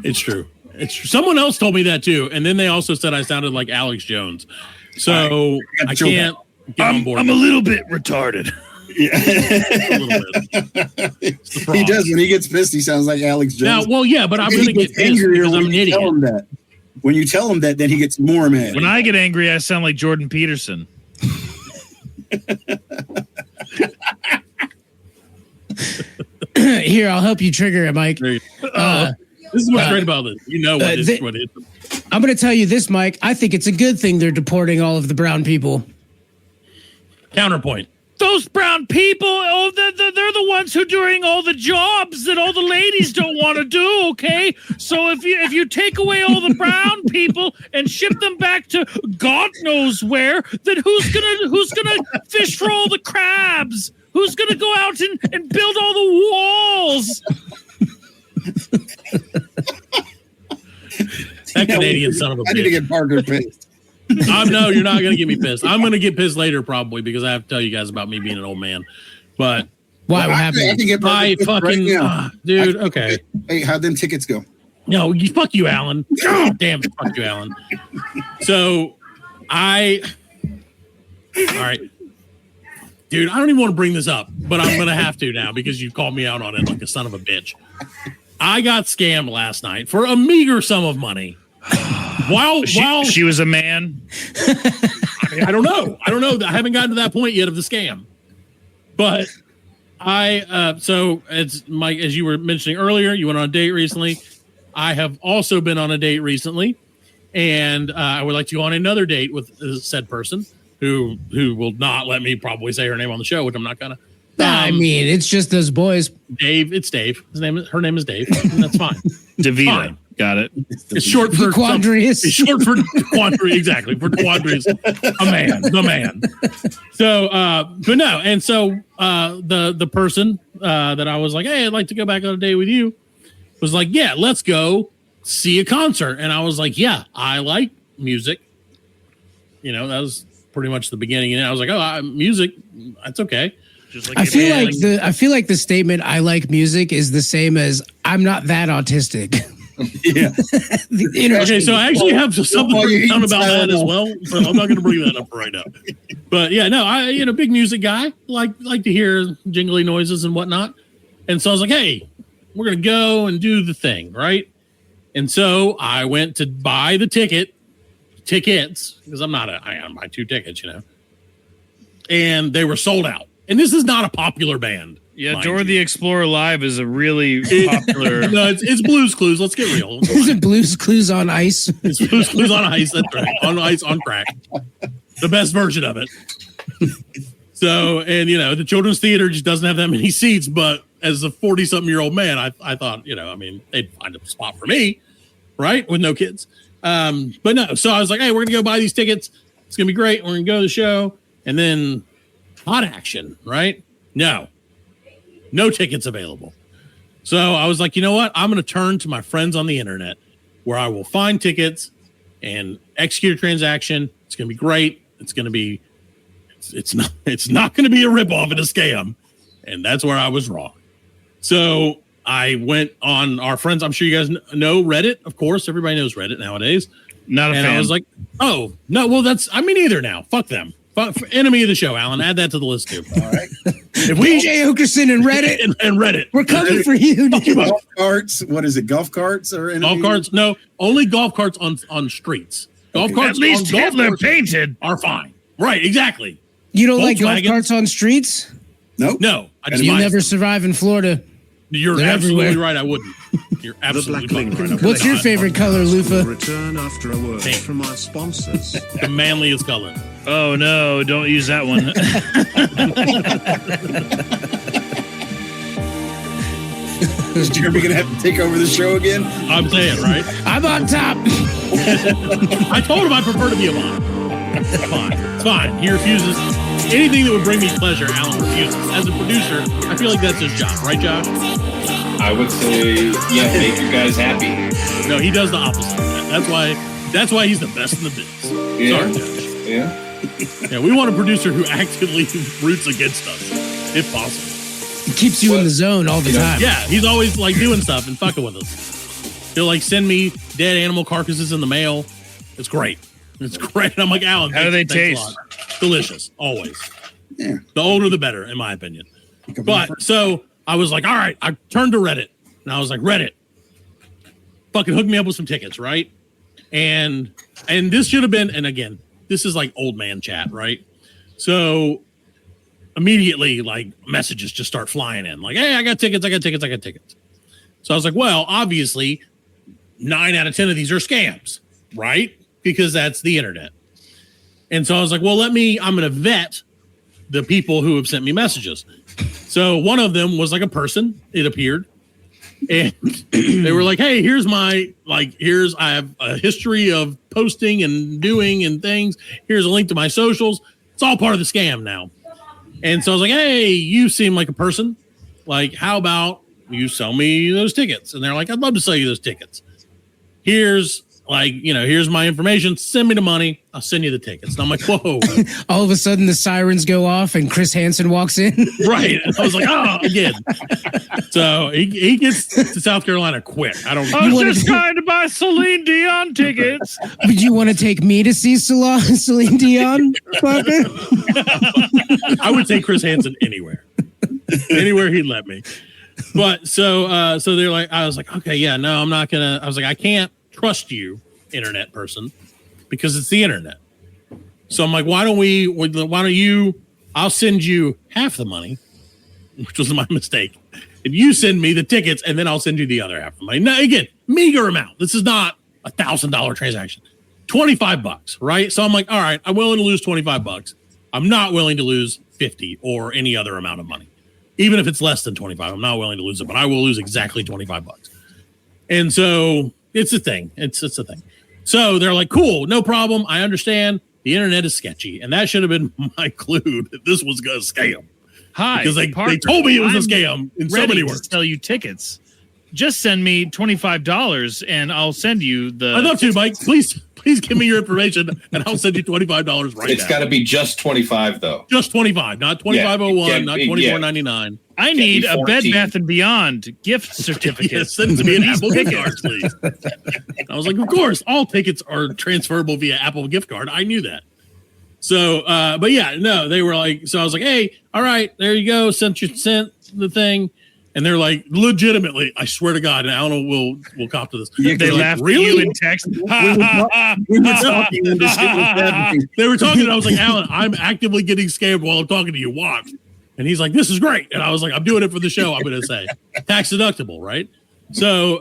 Speaker 5: It's true. It's true. Someone else told me that too, and then they also said I sounded like Alex Jones. So I can't get on board.
Speaker 7: I'm a little bit retarded.
Speaker 5: A little bit.
Speaker 6: He does. When he gets pissed, he sounds like Alex
Speaker 5: Now,
Speaker 6: Jones.
Speaker 5: well, yeah, but I'm
Speaker 6: Then
Speaker 5: going
Speaker 6: he
Speaker 5: to get
Speaker 6: gets
Speaker 5: pissed
Speaker 6: angrier
Speaker 5: because I'm
Speaker 6: when
Speaker 5: an
Speaker 6: you
Speaker 5: idiot.
Speaker 6: tell him that. When you tell him that, then he gets more mad.
Speaker 7: When I get angry, I sound like Jordan Peterson.
Speaker 9: Here, I'll help you trigger it, Mike.
Speaker 5: This is what's great about this. You know what what it is.
Speaker 9: I'm going to tell you this, Mike. I think it's a good thing they're deporting all of the brown people.
Speaker 5: Counterpoint.
Speaker 7: Those brown people, they're the ones who are doing all the jobs that all the ladies don't want to do. Okay, so if you take away all the brown people and ship them back to God knows where, then who's gonna fish for all the crabs? Who's gonna go out and build all the walls?
Speaker 5: That Canadian son of a
Speaker 6: I need to
Speaker 5: bitch.
Speaker 6: get Parker pissed.
Speaker 5: No, you're not going to get me pissed. I'm going to get pissed later probably because I have to tell you guys about me being an old man. But
Speaker 9: Why? What
Speaker 6: I
Speaker 9: happened?
Speaker 6: can get Parker
Speaker 5: I
Speaker 6: pissed
Speaker 5: fucking
Speaker 6: right now.
Speaker 5: dude. Okay,
Speaker 6: Hey, how'd them tickets go?
Speaker 5: no, fuck you, Alan. God damn it, fuck you, Alan. So All right. Dude, I don't even want to bring this up, but I'm going to have to now because you called me out on it like a son of a bitch. I got scammed last night for a meager sum of money. While
Speaker 7: she was a man.
Speaker 5: I don't know. I haven't gotten to that point yet of the scam. But so it's Mike, as you were mentioning earlier, you went on a date recently. I have also been on a date recently, and I would like to go on another date with said person who will not let me probably say her name on the show, which I'm not gonna.
Speaker 9: I mean, it's just those boys.
Speaker 5: Dave, it's Dave. Her name is Dave, and that's fine.
Speaker 7: Davina.
Speaker 5: Fine.
Speaker 7: Got it.
Speaker 5: It's short for
Speaker 9: Quandrius.
Speaker 5: It's short for Quandrius, exactly. For Quandrius, the man. So, but no, and so the person that I was like, hey, I'd like to go back on a date with you, was like, yeah, let's go see a concert. And I was like, yeah, I like music. You know, that was pretty much the beginning. And I was like, oh, music, that's okay.
Speaker 7: Just like
Speaker 9: I feel like the statement "I like music" is the same as "I'm not that autistic."
Speaker 6: Yeah.
Speaker 5: Okay, so I actually have something written down about that as well. So I'm not going to bring that up right now. But yeah, no, I big music guy, like to hear jingly noises and whatnot. And so I was like, hey, we're going to go and do the thing, right? And so I went to buy the tickets because I buy 2 tickets, you know. And they were sold out. And this is not a popular band.
Speaker 7: Yeah, Dora the Explorer Live is a really popular.
Speaker 5: No, it's Blue's Clues. Let's get real.
Speaker 9: Is it Blue's Clues on ice?
Speaker 5: It's Blue's Clues on ice. That's right. On ice, on crack. The best version of it. So, and the children's theater just doesn't have that many seats. But as a 40-something-year-old man, I thought, they'd find a spot for me, right, with no kids. But no. So I was like, hey, we're gonna go buy these tickets. It's gonna be great. We're gonna go to the show, and then hot action, right? No tickets available. So I was like, you know what? I'm going to turn to my friends on the internet where I will find tickets and execute a transaction. It's going to be great. It's going to be, it's not going to be a ripoff and a scam. And that's where I was wrong. So I went on our friends. I'm sure you guys know Reddit. Of course, everybody knows Reddit nowadays.
Speaker 7: Not a fan.
Speaker 5: I was like, oh, no, well, me neither now. Fuck them. Enemy of the show, Alan. Add that to the list too. All right. If we
Speaker 9: BJ Okerson and Reddit
Speaker 5: and Reddit,
Speaker 9: we're coming for you.
Speaker 6: Golf carts. What is it? Golf carts or
Speaker 5: golf carts? No, only golf carts on streets. Golf carts.
Speaker 7: At least Hitler painted
Speaker 5: are fine. Right. Exactly.
Speaker 9: You don't like golf carts on streets?
Speaker 6: Nope.
Speaker 5: No.
Speaker 9: You'll never survive in Florida.
Speaker 5: You're absolutely right. I wouldn't. You're absolutely right.
Speaker 9: What's your favorite color, Lufa?
Speaker 2: Return after a word from our sponsors.
Speaker 5: The manliest color.
Speaker 7: Oh no! Don't use that one.
Speaker 6: Is Jeremy gonna have to take over the show again?
Speaker 5: I'm saying, right?
Speaker 9: I'm on top.
Speaker 5: I told him I prefer to be alive. It's fine. He refuses anything that would bring me pleasure. Alan refuses. As a producer, I feel like that's his job, right, Josh?
Speaker 8: I would say, yeah, make you guys happy.
Speaker 5: No, he does the opposite. That's why he's the best in the biz.
Speaker 8: Yeah.
Speaker 5: Sorry, Josh.
Speaker 8: Yeah.
Speaker 5: Yeah, we want a producer who actively roots against us, if possible.
Speaker 9: It keeps you in the zone all the time.
Speaker 5: Yeah, he's always like doing stuff and fucking with us. He'll like send me dead animal carcasses in the mail. It's great. It's great. I'm like, Alan,
Speaker 7: how do they taste?
Speaker 5: Delicious, always.
Speaker 6: Yeah.
Speaker 5: The older, the better, in my opinion. But so I was like, all right, I turned to Reddit and I was like, Reddit, fucking hook me up with some tickets, right? And this should have been, and again, this is like old man chat, right? So immediately, like, messages just start flying in. Like, hey, I got tickets. So I was like, well, obviously, 9 out of 10 of these are scams, right? Because that's the internet. And so I was like, well, I'm going to vet the people who have sent me messages. So one of them was like a person, it appeared. And they were like, hey, I have a history of posting and doing and things. Here's a link to my socials. It's all part of the scam now. And so I was like, hey, you seem like a person. Like, how about you sell me those tickets? And they're like, I'd love to sell you those tickets. Here's like, here's my information. Send me the money. I'll send you the tickets. And I'm like, whoa.
Speaker 9: All of a sudden, the sirens go off and Chris Hansen walks in.
Speaker 5: Right. And I was like, oh, again. So he gets to South Carolina quick. I
Speaker 7: was just trying to buy Celine Dion tickets.
Speaker 9: Would you want to take me to see Celine Dion, Parker?
Speaker 5: I would take Chris Hansen anywhere. Anywhere he'd let me. But so they're like, I was like, okay, yeah, no, I'm not gonna. I was like, I can't trust you, internet person, because it's the internet. So I'm like, why don't you? I'll send you half the money, which was my mistake, and you send me the tickets, and then I'll send you the other half of the money. Now, again, meager amount. This is not $1,000 transaction. $25, right? So I'm like, all right, I'm willing to lose $25. I'm not willing to lose 50 or any other amount of money. Even if it's less than 25, I'm not willing to lose it, but I will lose exactly $25. And so it's a thing. It's a thing. So they're like, cool, no problem. I understand the internet is sketchy. And that should have been my clue that this was a scam.
Speaker 7: Hi,
Speaker 5: because they told me it was a scam in so many words.
Speaker 7: To sell you tickets. Just send me $25 and I'll send you the.
Speaker 5: I'd love to, Mike. Please give me your information and I'll send you $25 right now.
Speaker 8: It's got to be just 25 though.
Speaker 5: Just 25, not 25.01, not 24.99.
Speaker 7: I need a Bed Bath and Beyond gift certificate.
Speaker 5: Yes, send it to me an Apple gift card, please. I was like, of course, all tickets are transferable via Apple gift card. I knew that. So, but yeah, no, they were like, so I was like, hey, all right, there you go. Sent the thing. And they're like, legitimately, I swear to God, and I don't know, we'll cop to this.
Speaker 7: Yeah, they laughed at you in text.
Speaker 6: We were talking when this shit was happening.
Speaker 5: They were talking, and I was like, Alan, I'm actively getting scammed while I'm talking to you. Watch. And he's like, this is great. And I was like, I'm doing it for the show, I'm going to say. Tax deductible, right? So,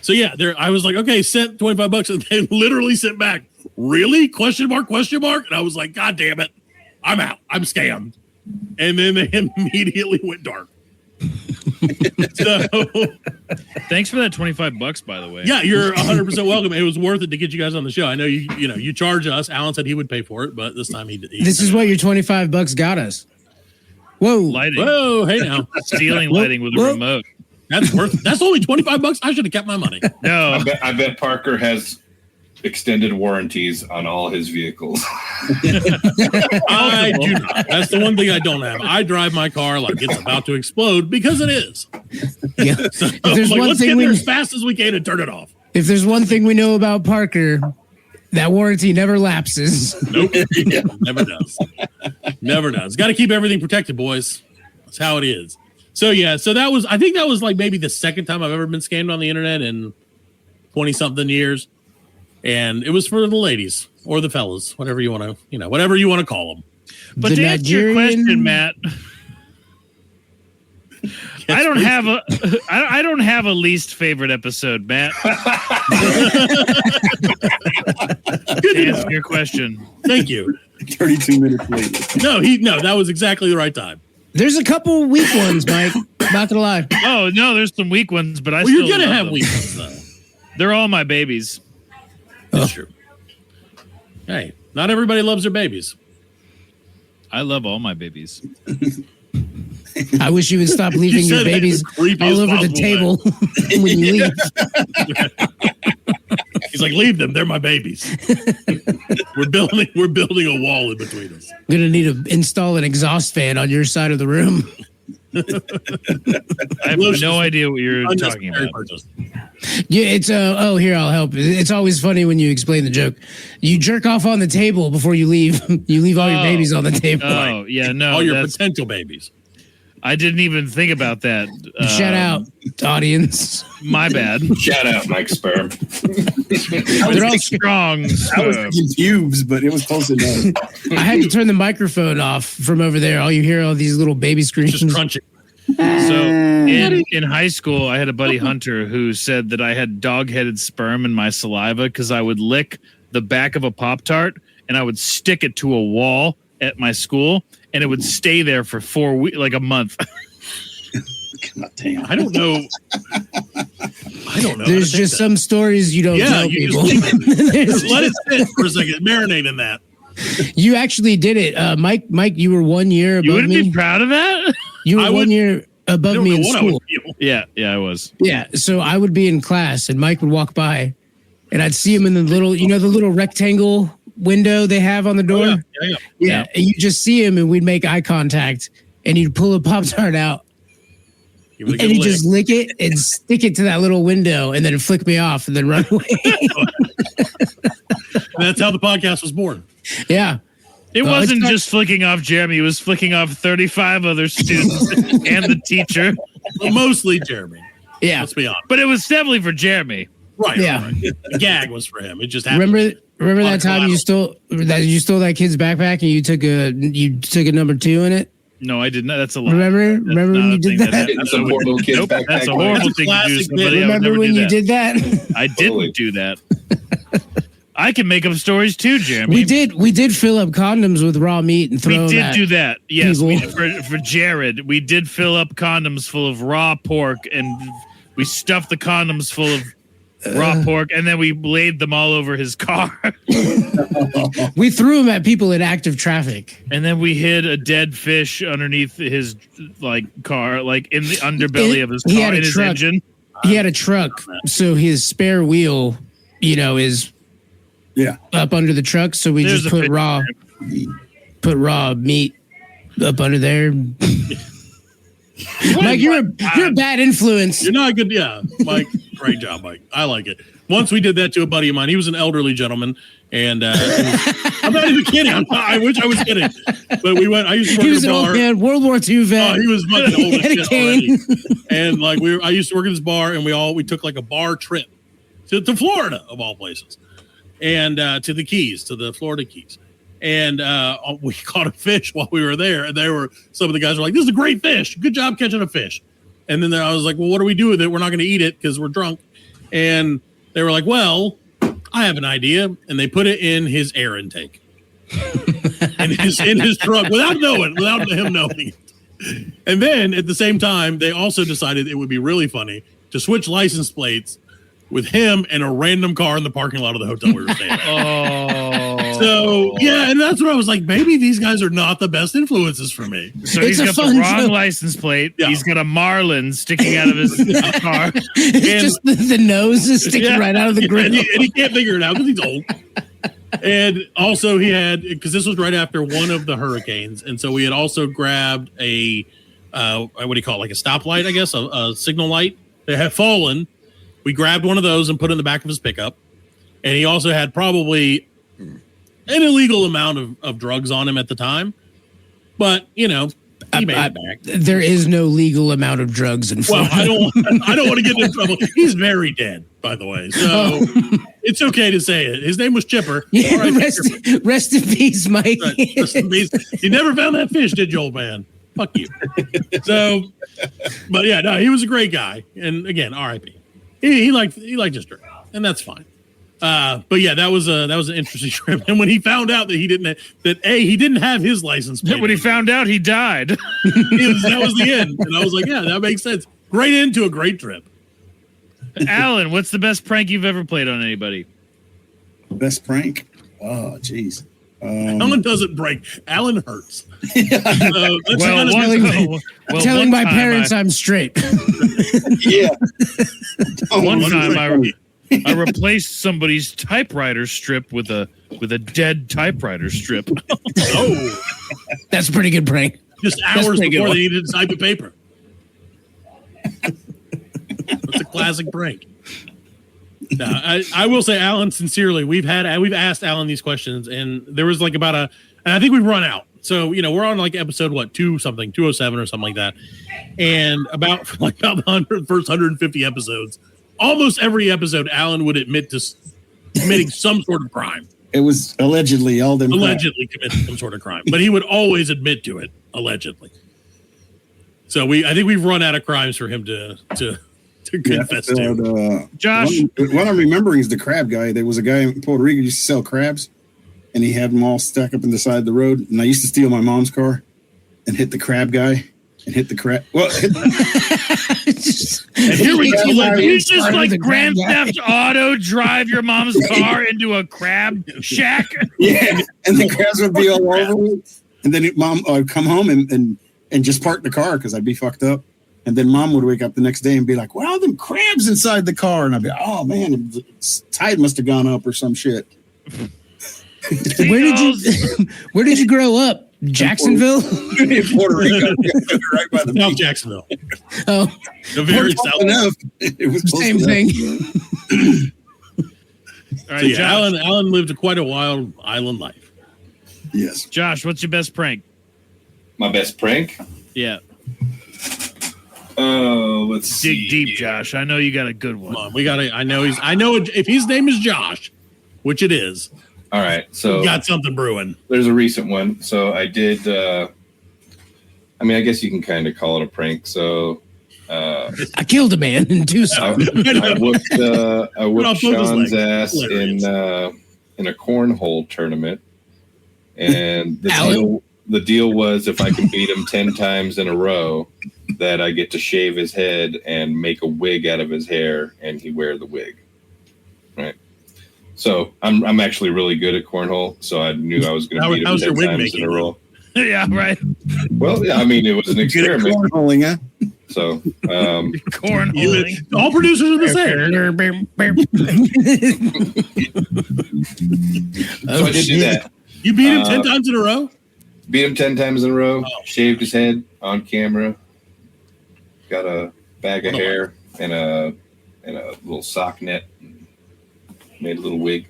Speaker 5: yeah, I was like, okay, sent $25. And they literally sent back, really? Question mark? And I was like, God damn it. I'm out. I'm scammed. And then they immediately went dark. So
Speaker 7: thanks for that $25, by the way.
Speaker 5: Yeah, you're 100% welcome. It was worth it to get you guys on the show. I know you charge us. Alan said he would pay for it, but this time he
Speaker 9: this is what your $25 got us. Whoa,
Speaker 7: lighting.
Speaker 5: Whoa, hey now,
Speaker 7: stealing lighting with a remote.
Speaker 5: That's only $25. I should have kept my money.
Speaker 7: No,
Speaker 8: I bet Parker has extended warranties on all his vehicles.
Speaker 5: I do not. That's the one thing I don't have. I drive my car like it's about to explode because it is.
Speaker 9: Yeah.
Speaker 5: So there's like, let's get there as fast as we can and turn it off.
Speaker 9: If there's one thing we know about Parker, that warranty never lapses.
Speaker 5: Nope. Yeah, never does. Never does. Got to keep everything protected, boys. That's how it is. So yeah, I think that was like maybe the second time I've ever been scammed on the internet in 20-something years. And it was for the ladies or the fellas, whatever you want to, whatever you want to call them.
Speaker 7: But to answer your question, Matt, I don't have a least favorite episode, Matt. To answer your question.
Speaker 5: Thank you.
Speaker 6: 32 minutes later.
Speaker 5: No, that was exactly the right time.
Speaker 9: There's a couple weak ones, Mike. Not gonna lie.
Speaker 7: Oh no, there's some weak ones, but
Speaker 5: you're gonna have weak ones though.
Speaker 7: They're all my babies.
Speaker 5: That's true. Hey, not everybody loves their babies.
Speaker 7: I love all my babies.
Speaker 9: I wish you would stop leaving your babies all over the table when you leave.
Speaker 5: He's like, leave them. They're my babies. We're building a wall in between us.
Speaker 9: I'm gonna need to install an exhaust fan on your side of the room.
Speaker 7: I have no idea what you're talking about.
Speaker 9: Yeah, it's here, I'll help. It's always funny when you explain the joke. You jerk off on the table before you leave. You leave all your babies on the table.
Speaker 7: Oh, yeah, no.
Speaker 5: All your potential babies.
Speaker 7: I didn't even think about that.
Speaker 9: Shout out, audience.
Speaker 7: My bad.
Speaker 8: Shout out, Mike Sperm.
Speaker 7: They're all strong.
Speaker 6: I was thinking pubes, but it was close enough.
Speaker 9: I had to turn the microphone off from over there. All you hear all these little baby screams.
Speaker 5: Just crunching.
Speaker 7: So in high school, I had a buddy Hunter who said that I had dog-headed sperm in my saliva because I would lick the back of a Pop-Tart and I would stick it to a wall at my school and it would stay there for 4 weeks, like a month.
Speaker 6: God damn.
Speaker 5: I don't know.
Speaker 9: There's just some stories you don't tell people.
Speaker 5: Just let it sit for a second. Marinate in that.
Speaker 9: You actually did it. Mike, you were 1 year above me.
Speaker 7: You wouldn't be proud of that?
Speaker 9: You were 1 year above me in school.
Speaker 7: Yeah, I was.
Speaker 9: Yeah, so I would be in class and Mike would walk by and I'd see him in the little rectangle window they have on the door.
Speaker 5: Oh, yeah.
Speaker 9: And you just see him, and we'd make eye contact, and he'd pull a Pop-Tart out, and he'd just lick it and stick it to that little window, and then flick me off, and then run away.
Speaker 5: That's how the podcast was born.
Speaker 9: Yeah.
Speaker 7: It wasn't just flicking off Jeremy. It was flicking off 35 other students and the teacher.
Speaker 5: Well, mostly Jeremy.
Speaker 9: Yeah.
Speaker 5: Let's be honest.
Speaker 7: But it was definitely for Jeremy.
Speaker 5: Right.
Speaker 9: Yeah.
Speaker 5: Right. The gag was for him. It just happened.
Speaker 9: Remember that time you stole that kid's backpack and you took a number 2 in it?
Speaker 7: No, I did not. That's a lie.
Speaker 9: Remember when you did that?
Speaker 8: That's a poor little kid's backpack.
Speaker 7: That's a horrible thing to do to somebody.
Speaker 9: Remember when you did that?
Speaker 7: I didn't do that. I can make up stories too, Jeremy.
Speaker 9: We did fill up condoms with raw meat and throw them.
Speaker 7: We did
Speaker 9: at
Speaker 7: do that. Yes,
Speaker 9: people.
Speaker 7: for Jared, we did fill up condoms full of raw pork, and we stuffed the condoms full of raw pork, and then we laid them all over his car.
Speaker 9: We threw them at people in active traffic,
Speaker 7: and then we hid a dead fish underneath his car, like in the underbelly of his car, in his engine.
Speaker 9: He had a truck, so his spare wheel, is up under the truck. So we just put raw meat up under there. Mike, you're a bad influence.
Speaker 5: You're not good. Yeah, Mike. Great job, Mike. I like it. Once we did that to a buddy of mine. He was an elderly gentleman, and I'm not even kidding. I wish I was kidding. But we went. I used to work
Speaker 9: He was
Speaker 5: at a bar.
Speaker 9: Old man, World War II vet.
Speaker 5: Oh, he was fucking old as
Speaker 9: Had a
Speaker 5: shit
Speaker 9: cane.
Speaker 5: already. And I used to work at this bar, and we took like a bar trip to Florida of all places, and to the Keys, to the Florida Keys. And we caught a fish while we were there. And some of the guys were like, "This is a great fish. Good job catching a fish." And then I was like, "Well, what do we do with it? We're not going to eat it because we're drunk." And they were like, "Well, I have an idea." And they put it in his air intake, in his truck, without him knowing it. And then at the same time, they also decided it would be really funny to switch license plates with him and a random car in the parking lot of the hotel we were staying at. So, yeah, and that's what I was like, maybe these guys are not the best influences for me.
Speaker 7: So he's got the wrong license plate. Yeah. He's got a Marlin sticking out of his car.
Speaker 9: It's just the nose is sticking right out of the grill.
Speaker 5: And he can't figure it out because he's old. And also because this was right after one of the hurricanes. And so we had also grabbed a, what do you call it, like a stoplight, I guess, a signal light that had fallen. We grabbed one of those and put it in the back of his pickup. And he also had probably an illegal amount of drugs on him at the time. But, he made it back.
Speaker 9: There is no legal amount of drugs in Florida.
Speaker 5: Well, I don't want to get into trouble. He's very dead, by the way. So it's okay to say it. His name was Chipper.
Speaker 9: Yeah, rest in peace, Mike.
Speaker 5: Rest in peace. You never found that fish, did you, old man? Fuck you. So, but yeah, no, he was a great guy. And again, R.I.P. He liked his drink, and that's fine. But yeah, that was an interesting trip. And when he found out that he didn't have his license plate,
Speaker 7: when he found out he died,
Speaker 5: that was the end. And I was like, yeah, that makes sense. Great end to a great trip.
Speaker 7: Alan, what's the best prank you've ever played on anybody?
Speaker 6: Best prank? Oh, jeez.
Speaker 5: Alan doesn't break. Alan hurts.
Speaker 9: Telling my parents I'm straight.
Speaker 6: Yeah.
Speaker 7: One time I replaced somebody's typewriter strip with a dead typewriter strip.
Speaker 5: Oh,
Speaker 9: that's a pretty good prank.
Speaker 5: Just hours before they needed to type the paper. That's a classic prank. No, I will say, Alan, sincerely, we've asked Alan these questions, and there was like and I think we've run out. So, we're on like episode 207 or something like that. And about the first 150 episodes, almost every episode, Alan would admit to committing some sort of crime.
Speaker 6: It was allegedly all them.
Speaker 5: Allegedly committed some sort of crime, but he would always admit to it, allegedly. So I think we've run out of crimes for him to confess to.
Speaker 7: Josh,
Speaker 6: what I'm remembering is the crab guy. There was a guy in Puerto Rico who used to sell crabs, and he had them all stacked up in the side of the road. And I used to steal my mom's car and hit the crab guy and hit the crab. Well,
Speaker 5: and here we go.
Speaker 7: You just like Grand Theft Auto drive your mom's car into a crab shack.
Speaker 6: Yeah, and the crabs would be all over me. And then mom would come home and just park the car because I'd be fucked up. And then Mom would wake up the next day and be like, "Well, them crabs inside the car," and I'd be, "Oh man, the tide must have gone up or some shit."
Speaker 9: Where did you grow up? Jacksonville?
Speaker 6: Puerto Rico, right by the
Speaker 5: South Jacksonville.
Speaker 9: Oh,
Speaker 5: The very south.
Speaker 6: enough. It was close
Speaker 9: same
Speaker 6: enough.
Speaker 9: thing.
Speaker 7: All right,
Speaker 5: So, yeah,
Speaker 7: Josh.
Speaker 5: Alan lived quite a wild island life.
Speaker 6: Yes.
Speaker 7: Josh, what's your best prank?
Speaker 8: My best prank?
Speaker 7: Yeah.
Speaker 8: Oh, let's see.
Speaker 7: Dig deep, Josh. I know you got a good one.
Speaker 5: Come on, we gotta. I know if his name is Josh, which it is.
Speaker 8: All right, so
Speaker 5: We got something brewing.
Speaker 8: there's a recent one. So I did. I guess you can kind of call it a prank. So
Speaker 9: I killed a man in Tucson.
Speaker 8: I whooped
Speaker 5: off both his
Speaker 8: Sean's
Speaker 5: legs.
Speaker 8: ass in a cornhole tournament, and
Speaker 9: Alan?
Speaker 8: the deal was if I can beat him 10 times in a row, that I get to shave his head and make a wig out of his hair, and he wear the wig. Right. So I'm actually really good at cornhole, so I knew I was going to beat him
Speaker 5: how's your
Speaker 8: 10
Speaker 5: wig
Speaker 8: times in a
Speaker 5: making?
Speaker 8: row.
Speaker 7: Yeah, right.
Speaker 8: Well, yeah, I mean, it was an
Speaker 6: Good at
Speaker 8: experiment.
Speaker 6: cornholing, huh?
Speaker 8: So
Speaker 7: Cornholing.
Speaker 5: All producers are the same.
Speaker 8: so I did do that.
Speaker 5: You beat him 10 times in a row?
Speaker 8: Beat him 10 times in a row, shaved his head on camera, got a bag of hair and a little sock net, made a little wig.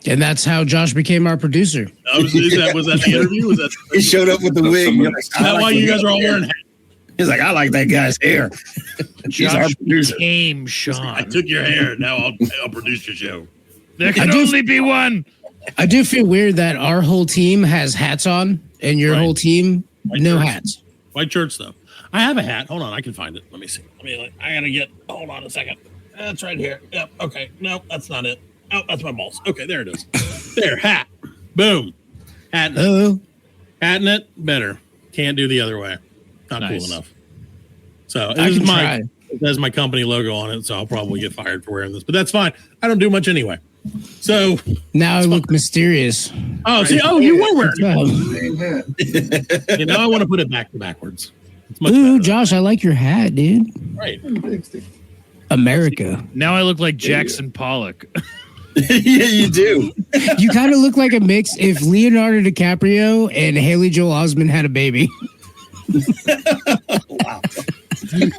Speaker 9: And that's how Josh became our producer.
Speaker 5: Was that the interview? Was that
Speaker 6: He showed up with the wig. You're like,
Speaker 5: is that why you guys are all wearing hats?
Speaker 6: He's like, "I like that guy's hair." He's our
Speaker 7: Josh
Speaker 6: producer.
Speaker 7: became Sean.
Speaker 5: I took your hair. Now I'll produce your show.
Speaker 7: There can only be one.
Speaker 9: I do feel weird that our whole team has hats on and your whole team, no hats.
Speaker 5: White shirts, though. I have a hat. Hold on. I can find it. Let me see. I got to get. Hold on a second. That's right here. Yep. Okay. No, that's not it. Oh, that's my balls. Okay. There it is. There. Hat. Boom. Hat in it.
Speaker 9: Oh,
Speaker 5: Hat in it. Better. Can't do the other way. Not
Speaker 7: Nice.
Speaker 5: cool enough. So
Speaker 9: I
Speaker 5: this is
Speaker 9: can try.
Speaker 5: it has my company logo on it, so I'll probably get fired for wearing this. But that's fine. I don't do much anyway. So
Speaker 9: now I look mysterious.
Speaker 5: oh, see, oh, you were wearing
Speaker 9: Oh.
Speaker 5: it. You know, I want to put it backwards. It's much
Speaker 9: Ooh,
Speaker 5: better.
Speaker 9: Josh, I like your hat, dude.
Speaker 5: Right.
Speaker 9: America.
Speaker 7: Now I look like Jackson Pollock.
Speaker 6: Yeah, you do.
Speaker 9: You kind of look like a mix if Leonardo DiCaprio and Haley Joel Osment had a baby.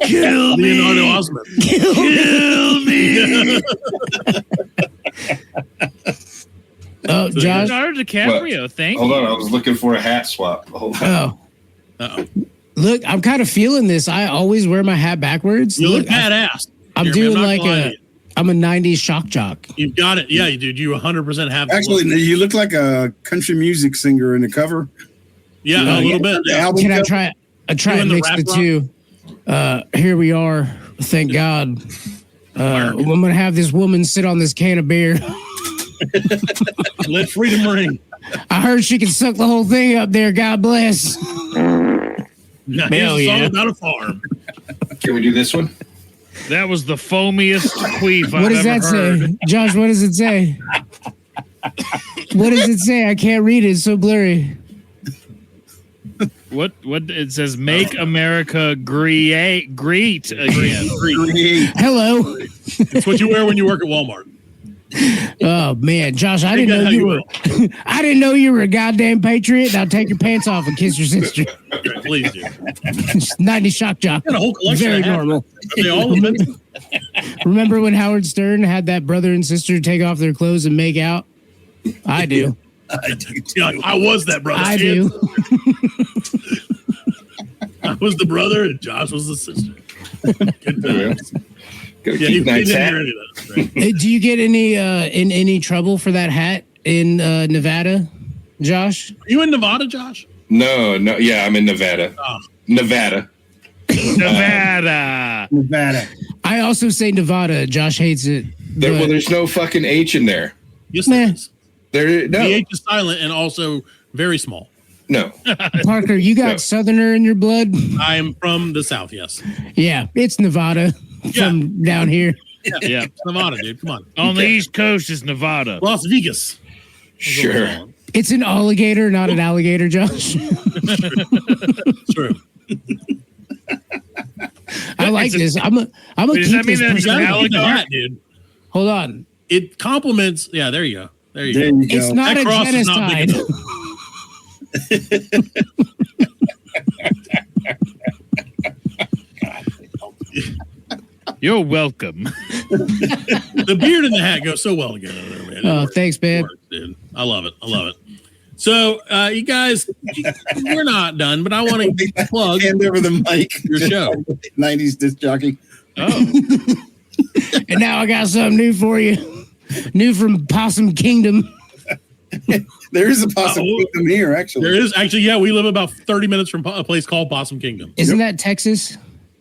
Speaker 7: Kill me.
Speaker 5: Leonardo Osment.
Speaker 7: Kill me.
Speaker 9: Oh, Josh.
Speaker 7: Leonardo DiCaprio. Thank
Speaker 8: Hold
Speaker 7: you.
Speaker 8: on, I was looking for a hat swap. Hold on.
Speaker 9: Oh,
Speaker 5: Uh-oh.
Speaker 9: look, I'm kind of feeling this. I always wear my hat backwards.
Speaker 5: You look
Speaker 9: Look,
Speaker 5: badass.
Speaker 9: I'm
Speaker 5: Jeremy,
Speaker 9: doing
Speaker 5: not
Speaker 9: like
Speaker 5: gonna lie to you.
Speaker 9: I'm a 90s shock jock.
Speaker 5: You've got it. Yeah, you did. You 100% have the
Speaker 6: Actually,
Speaker 5: look.
Speaker 6: you look like a country music singer in the cover.
Speaker 5: Yeah, a little bit.
Speaker 6: The
Speaker 5: Yeah.
Speaker 6: album
Speaker 9: Can I
Speaker 6: cover.
Speaker 9: try? I try
Speaker 5: Doing
Speaker 9: and
Speaker 5: the
Speaker 9: mix
Speaker 5: rap
Speaker 9: the two. Here we are. Thank God. I'm gonna have this woman sit on this can of beer.
Speaker 5: Let freedom ring.
Speaker 9: I heard she can suck the whole thing up there. God bless.
Speaker 5: Now,
Speaker 9: Hell
Speaker 5: here's a song
Speaker 9: yeah.
Speaker 5: about a farm.
Speaker 8: Can we do this one?
Speaker 7: That was the foamiest queef
Speaker 9: What
Speaker 7: I've
Speaker 9: does
Speaker 7: ever
Speaker 9: that
Speaker 7: heard.
Speaker 9: say, Josh? What does it say? What does it say? I can't read it. It's so blurry.
Speaker 7: What it says? Make America great again.
Speaker 9: Hello.
Speaker 5: It's what you wear when you work at Walmart.
Speaker 9: Oh man, Josh, I
Speaker 5: Think
Speaker 9: didn't know
Speaker 5: that's how
Speaker 9: you
Speaker 5: you
Speaker 9: were. I didn't know you were a goddamn patriot. Now take your pants off and kiss your sister.
Speaker 5: Please do.
Speaker 9: 90 shock jock.
Speaker 5: Got a whole collection
Speaker 9: Very
Speaker 5: of hats.
Speaker 9: normal.
Speaker 5: Are they all offensive?
Speaker 9: Remember when Howard Stern had that brother and sister take off their clothes and make out? I do.
Speaker 5: I was that brother.
Speaker 9: I do.
Speaker 5: I was the brother and Josh was the sister. Good times.
Speaker 8: Gotta
Speaker 5: Yeah,
Speaker 8: keep
Speaker 5: you
Speaker 8: nice
Speaker 5: didn't
Speaker 8: hat.
Speaker 5: hear any of that. Right?
Speaker 9: Hey, do you get any in any trouble for that hat in Nevada, Josh?
Speaker 5: Are you in Nevada, Josh?
Speaker 8: No, yeah, I'm in Nevada.
Speaker 5: Oh.
Speaker 8: Nevada.
Speaker 7: Nevada.
Speaker 6: Nevada.
Speaker 9: I also say Nevada. Josh hates it. but-
Speaker 8: There's no fucking H in there.
Speaker 5: Yes,
Speaker 9: Meh.
Speaker 5: there is.
Speaker 8: There, no,
Speaker 5: The H is silent and also very small.
Speaker 8: no.
Speaker 9: Parker, you got
Speaker 8: No.
Speaker 9: Southerner in your blood?
Speaker 5: I am from the South, yes.
Speaker 9: Yeah, it's Nevada from down here.
Speaker 7: Yeah.
Speaker 5: It's Nevada, dude. Come on.
Speaker 7: On the East Coast is Nevada.
Speaker 5: Las Vegas.
Speaker 8: Sure.
Speaker 9: It's an alligator, not an alligator, Josh.
Speaker 5: True.
Speaker 9: like this. I'm a
Speaker 7: Does that mean that it's an
Speaker 5: hat, dude?
Speaker 9: Hold on.
Speaker 5: It complements. Yeah, there you go. There you go.
Speaker 9: It's not
Speaker 5: that
Speaker 9: a genocide.
Speaker 7: You're welcome.
Speaker 5: The beard and the hat go so well together, man.
Speaker 9: Oh, thanks, man.
Speaker 5: Works, dude. I love it. So, you guys, we're not done, but I want to plug
Speaker 6: hand over the mic.
Speaker 5: Your show,
Speaker 6: 90s disc jockey.
Speaker 7: Oh,
Speaker 9: and now I got something new for you. New from Possum Kingdom.
Speaker 6: There is a Possum Kingdom here, actually.
Speaker 5: There is actually. Yeah, we live about 30 minutes from a place called Possum Kingdom.
Speaker 9: Isn't that Texas?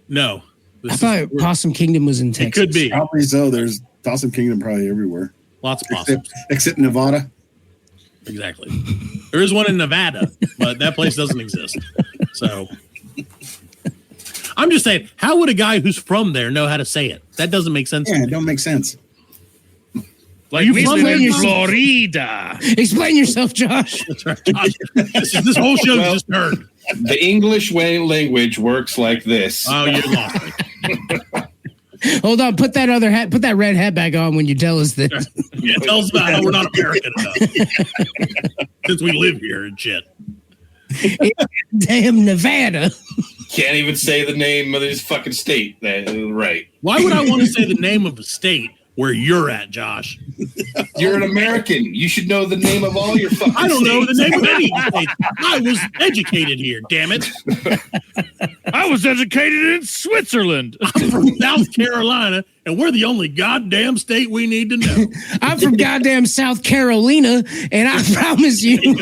Speaker 5: No.
Speaker 9: I thought Possum Kingdom was in Texas.
Speaker 5: It could be.
Speaker 6: Probably so. There's Possum Kingdom probably everywhere.
Speaker 5: Lots of possums.
Speaker 6: Except Nevada.
Speaker 5: Exactly. There is one in Nevada, but that place doesn't exist. So I'm just saying, how would a guy who's from there know how to say it? That doesn't make sense.
Speaker 6: Yeah, it don't make sense.
Speaker 7: like we live in Florida.
Speaker 9: Explain yourself, Josh.
Speaker 5: That's right, Josh. This whole show just turned.
Speaker 8: The English language works like this.
Speaker 5: Oh, you lost me.
Speaker 9: Hold on, put that other hat, put that red hat back on when you tell us this.
Speaker 5: Yeah, tell us about how we're not American enough. Since we live here and shit.
Speaker 9: Damn Nevada.
Speaker 8: Can't even say the name of this fucking state. Right.
Speaker 5: Why would I want to say the name of a state where you're at, Josh?
Speaker 8: You're an American. You should know the name of all your fucking
Speaker 5: I don't know the
Speaker 8: states.
Speaker 5: name of any state. I was educated here, damn it.
Speaker 7: I was educated in Switzerland.
Speaker 5: I'm from South Carolina, and we're the only goddamn state we need to know.
Speaker 9: I'm from goddamn South Carolina, and I promise you.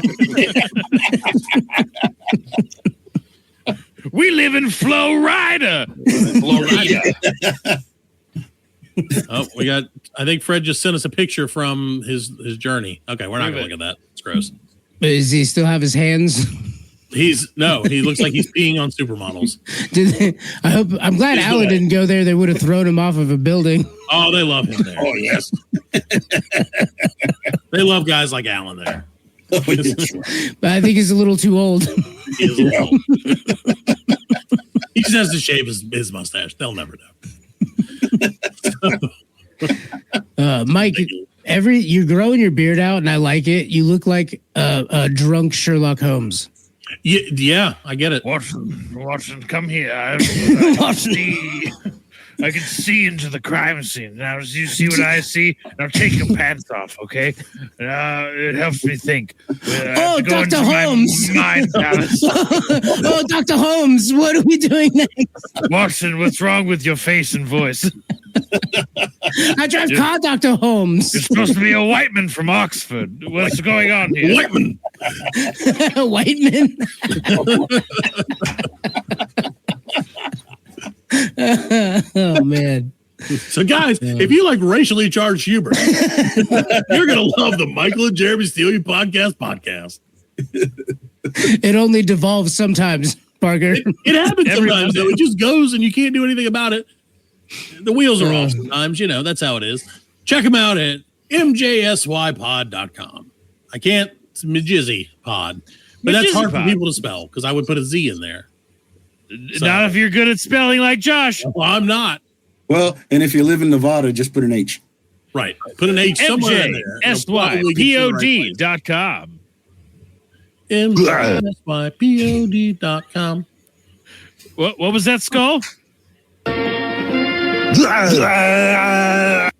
Speaker 7: We live in Florida.
Speaker 8: Florida.
Speaker 5: Oh, I think Fred just sent us a picture from his journey. Okay, we're not going to look at that. It's gross.
Speaker 9: Does he still have his hands?
Speaker 5: He looks like he's peeing on supermodels.
Speaker 9: I'm glad Alan didn't go there. They would have thrown him off of a building.
Speaker 5: Oh, they love him there.
Speaker 6: Oh, yes.
Speaker 5: They love guys like Alan there.
Speaker 6: Oh, yeah.
Speaker 9: But I think he's a little too old.
Speaker 5: He is a little. He just has to shave his mustache. They'll never know.
Speaker 9: Mike, you're growing your beard out, and I like it. You look like a drunk Sherlock Holmes.
Speaker 5: Yeah, I get it.
Speaker 7: Watson, come here. I can see into the crime scene. Now, do you see what I see? Now, take your pants off, okay? It helps me think.
Speaker 9: Oh, Dr. Holmes. Oh, Dr. Holmes, what are we doing next?
Speaker 7: Watson, what's wrong with your face and voice?
Speaker 9: I drive car, Dr. Holmes.
Speaker 7: You're supposed to be a white man from Oxford. What's going on here?
Speaker 5: Whiteman.
Speaker 9: Whiteman. Oh, man.
Speaker 5: So, guys, if you like racially charged humor, you're going to love the Michael and Jeremy Steal You podcast.
Speaker 9: It only devolves sometimes, Parker.
Speaker 5: It happens sometimes, though. It just goes and you can't do anything about it. The wheels are off sometimes, that's how it is. Check them out at mjsypod.com. I can't, it's Majizzy Pod, but that's hard for people to spell because I would put a Z in there. So,
Speaker 7: not if you're good at spelling like Josh.
Speaker 5: Well, I'm not.
Speaker 6: Well, and if you live in Nevada, just put an H.
Speaker 5: Right. Put an H somewhere in there.
Speaker 7: MJSYPOD.com.
Speaker 5: mjsypod.com.
Speaker 7: What was that, Skull?
Speaker 5: Terminator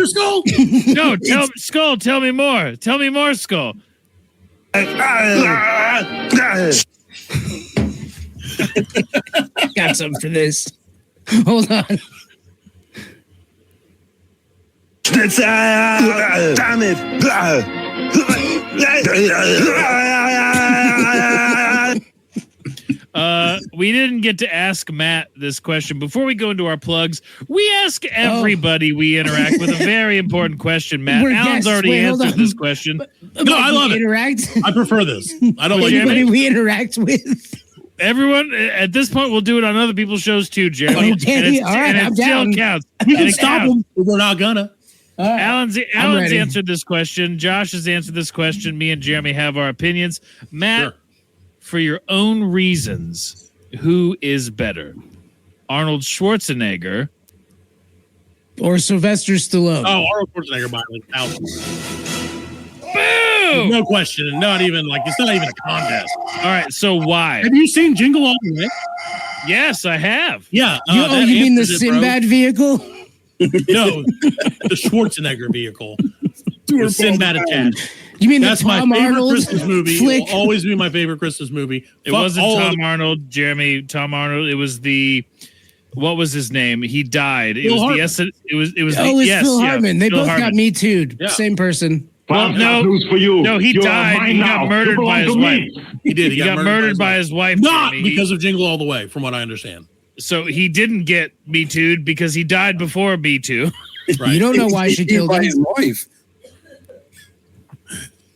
Speaker 5: Skull?
Speaker 7: No, Skull, tell me more. Tell me more, Skull.
Speaker 9: Got something for this. Hold on.
Speaker 10: Damn it.
Speaker 7: We didn't get to ask Matt this question. Before we go into our plugs, we ask everybody we interact with a very important question, Matt. Alan's already answered this question.
Speaker 5: No, I love it. I prefer this. I don't like
Speaker 9: anybody we interact with.
Speaker 7: Everyone, at this point, we'll do it on other people's shows too, Jeremy.
Speaker 9: Okay, all right, I'm down.
Speaker 7: Still counts.
Speaker 5: We can stop them, but we're not gonna.
Speaker 7: Alan's answered this question. Josh has answered this question. Me and Jeremy have our opinions. Matt, for your own reasons, who is better, Arnold Schwarzenegger.
Speaker 9: Or Sylvester Stallone.
Speaker 5: Oh, Arnold Schwarzenegger by like thousands.
Speaker 7: Boom!
Speaker 5: No question. Not even like it's not even a contest.
Speaker 7: All right, so why?
Speaker 5: Have you seen Jingle All the Way?
Speaker 7: Yes, I have.
Speaker 5: Yeah.
Speaker 9: You mean the
Speaker 5: answers it, bro.
Speaker 9: Sinbad vehicle?
Speaker 5: No, the Schwarzenegger vehicle. With Sinbad attached.
Speaker 9: You mean
Speaker 5: That's
Speaker 9: the
Speaker 5: my
Speaker 9: Tom
Speaker 5: favorite
Speaker 9: Arnold
Speaker 5: Christmas movie. It
Speaker 9: flick?
Speaker 5: will always be my favorite Christmas movie.
Speaker 7: It wasn't Tom Arnold, Jeremy. Tom Arnold. It was the. What was his name? He died. It was the S. It was. It was.
Speaker 9: Phil Hartman. They
Speaker 7: Phil
Speaker 9: both
Speaker 7: Hartman.
Speaker 9: got Me Too'd.
Speaker 5: Yeah.
Speaker 9: Same person.
Speaker 7: Well, no, he died. He got murdered by his wife.
Speaker 5: He did.
Speaker 7: He got murdered by his wife.
Speaker 5: Not
Speaker 7: Jeremy.
Speaker 5: because of Jingle All the Way, from what I understand.
Speaker 7: So he didn't get Me Too'd because he died before Me Too.
Speaker 5: Right.
Speaker 9: You don't know why she killed
Speaker 6: by
Speaker 9: him.
Speaker 6: his wife.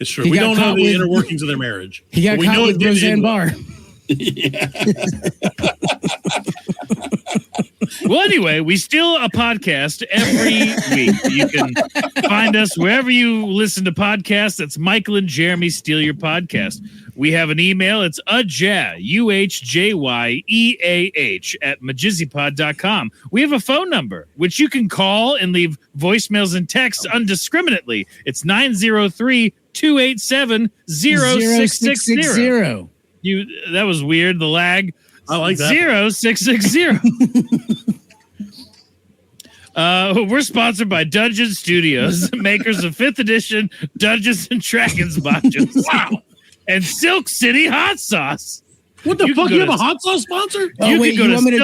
Speaker 5: It's true.
Speaker 9: He
Speaker 5: We
Speaker 9: got
Speaker 5: don't know
Speaker 9: caught
Speaker 5: the
Speaker 9: with-
Speaker 5: inner workings of their marriage.
Speaker 9: He got
Speaker 5: But we
Speaker 9: caught
Speaker 5: know
Speaker 9: with
Speaker 5: it didn't
Speaker 9: Roseanne
Speaker 5: end well.
Speaker 9: Barr.
Speaker 7: Well, anyway, we steal a podcast every week. You can find us wherever you listen to podcasts. That's Michael and Jeremy Steal Your Podcast. We have an email. It's UHJYEAH at majizzypod.com. We have a phone number, which you can call and leave voicemails and texts undiscriminately. It's 903-287-0660. That was weird, the lag.
Speaker 5: I like that.
Speaker 7: 0660. We're sponsored by Dungeon Studios, makers of 5th edition Dungeons and Dragons modules. Wow. And Silk City Hot Sauce.
Speaker 5: What the fuck? You have a hot sauce sponsor?
Speaker 7: You can go to
Speaker 9: want me to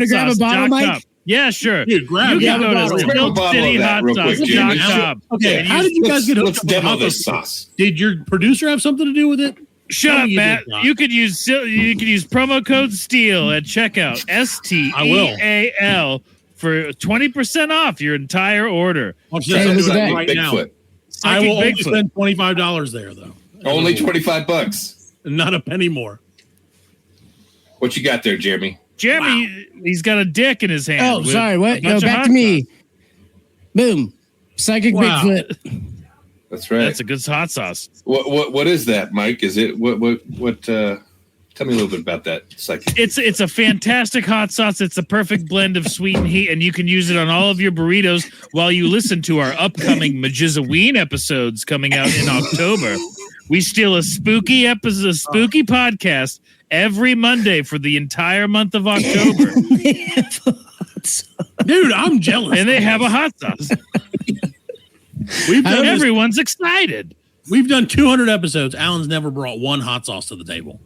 Speaker 9: grab a bottle, Mike?
Speaker 7: silkcityhotsauce.com. Yeah, sure.
Speaker 5: Dude, grab
Speaker 7: You
Speaker 5: it.
Speaker 7: can go to
Speaker 8: Grab a bottle of that real quick, Jimmy.
Speaker 7: silkcityhotsauce.com.
Speaker 5: Okay, how did you guys get
Speaker 8: Let's
Speaker 5: hooked up with
Speaker 8: demo
Speaker 5: hot
Speaker 8: this
Speaker 5: sauce?
Speaker 8: sauce.
Speaker 5: Did your producer have something to do with it?
Speaker 7: Shut
Speaker 5: Tell
Speaker 7: up,
Speaker 5: me you
Speaker 7: Matt.
Speaker 5: did not.
Speaker 7: You could use promo code STEAL at checkout. STEAL for 20% off your entire order.
Speaker 5: Watch
Speaker 9: Hey,
Speaker 5: this.
Speaker 9: look
Speaker 5: I'll
Speaker 9: at
Speaker 5: do it
Speaker 9: that.
Speaker 5: right now.
Speaker 8: Bigfoot.
Speaker 5: I will only
Speaker 7: Bigfoot.
Speaker 5: spend $25 there, though.
Speaker 8: Only $25.
Speaker 5: Not a penny more.
Speaker 8: What you got there, Jeremy?
Speaker 7: Jeremy, he's got a dick in his hand.
Speaker 9: Oh,
Speaker 7: with
Speaker 9: sorry.
Speaker 7: a
Speaker 9: What?
Speaker 7: bunch
Speaker 9: No,
Speaker 7: of
Speaker 9: back
Speaker 7: hot
Speaker 9: to me.
Speaker 7: sauce.
Speaker 9: Boom. Psychic
Speaker 5: Wow.
Speaker 9: Bigfoot.
Speaker 8: That's right.
Speaker 7: That's a good hot sauce.
Speaker 8: What is that, Mike? Is it what tell me a little bit about that psychic.
Speaker 7: It's a fantastic hot sauce. It's a perfect blend of sweet and heat, and you can use it on all of your burritos while you listen to our upcoming Majizaween episodes coming out in October. We steal a spooky podcast every Monday for the entire month of October.
Speaker 5: Dude, I'm jealous.
Speaker 7: And they have a hot sauce.
Speaker 5: We've done
Speaker 7: Everyone's excited.
Speaker 5: We've done 200 episodes. Alan's never brought one hot sauce to the table.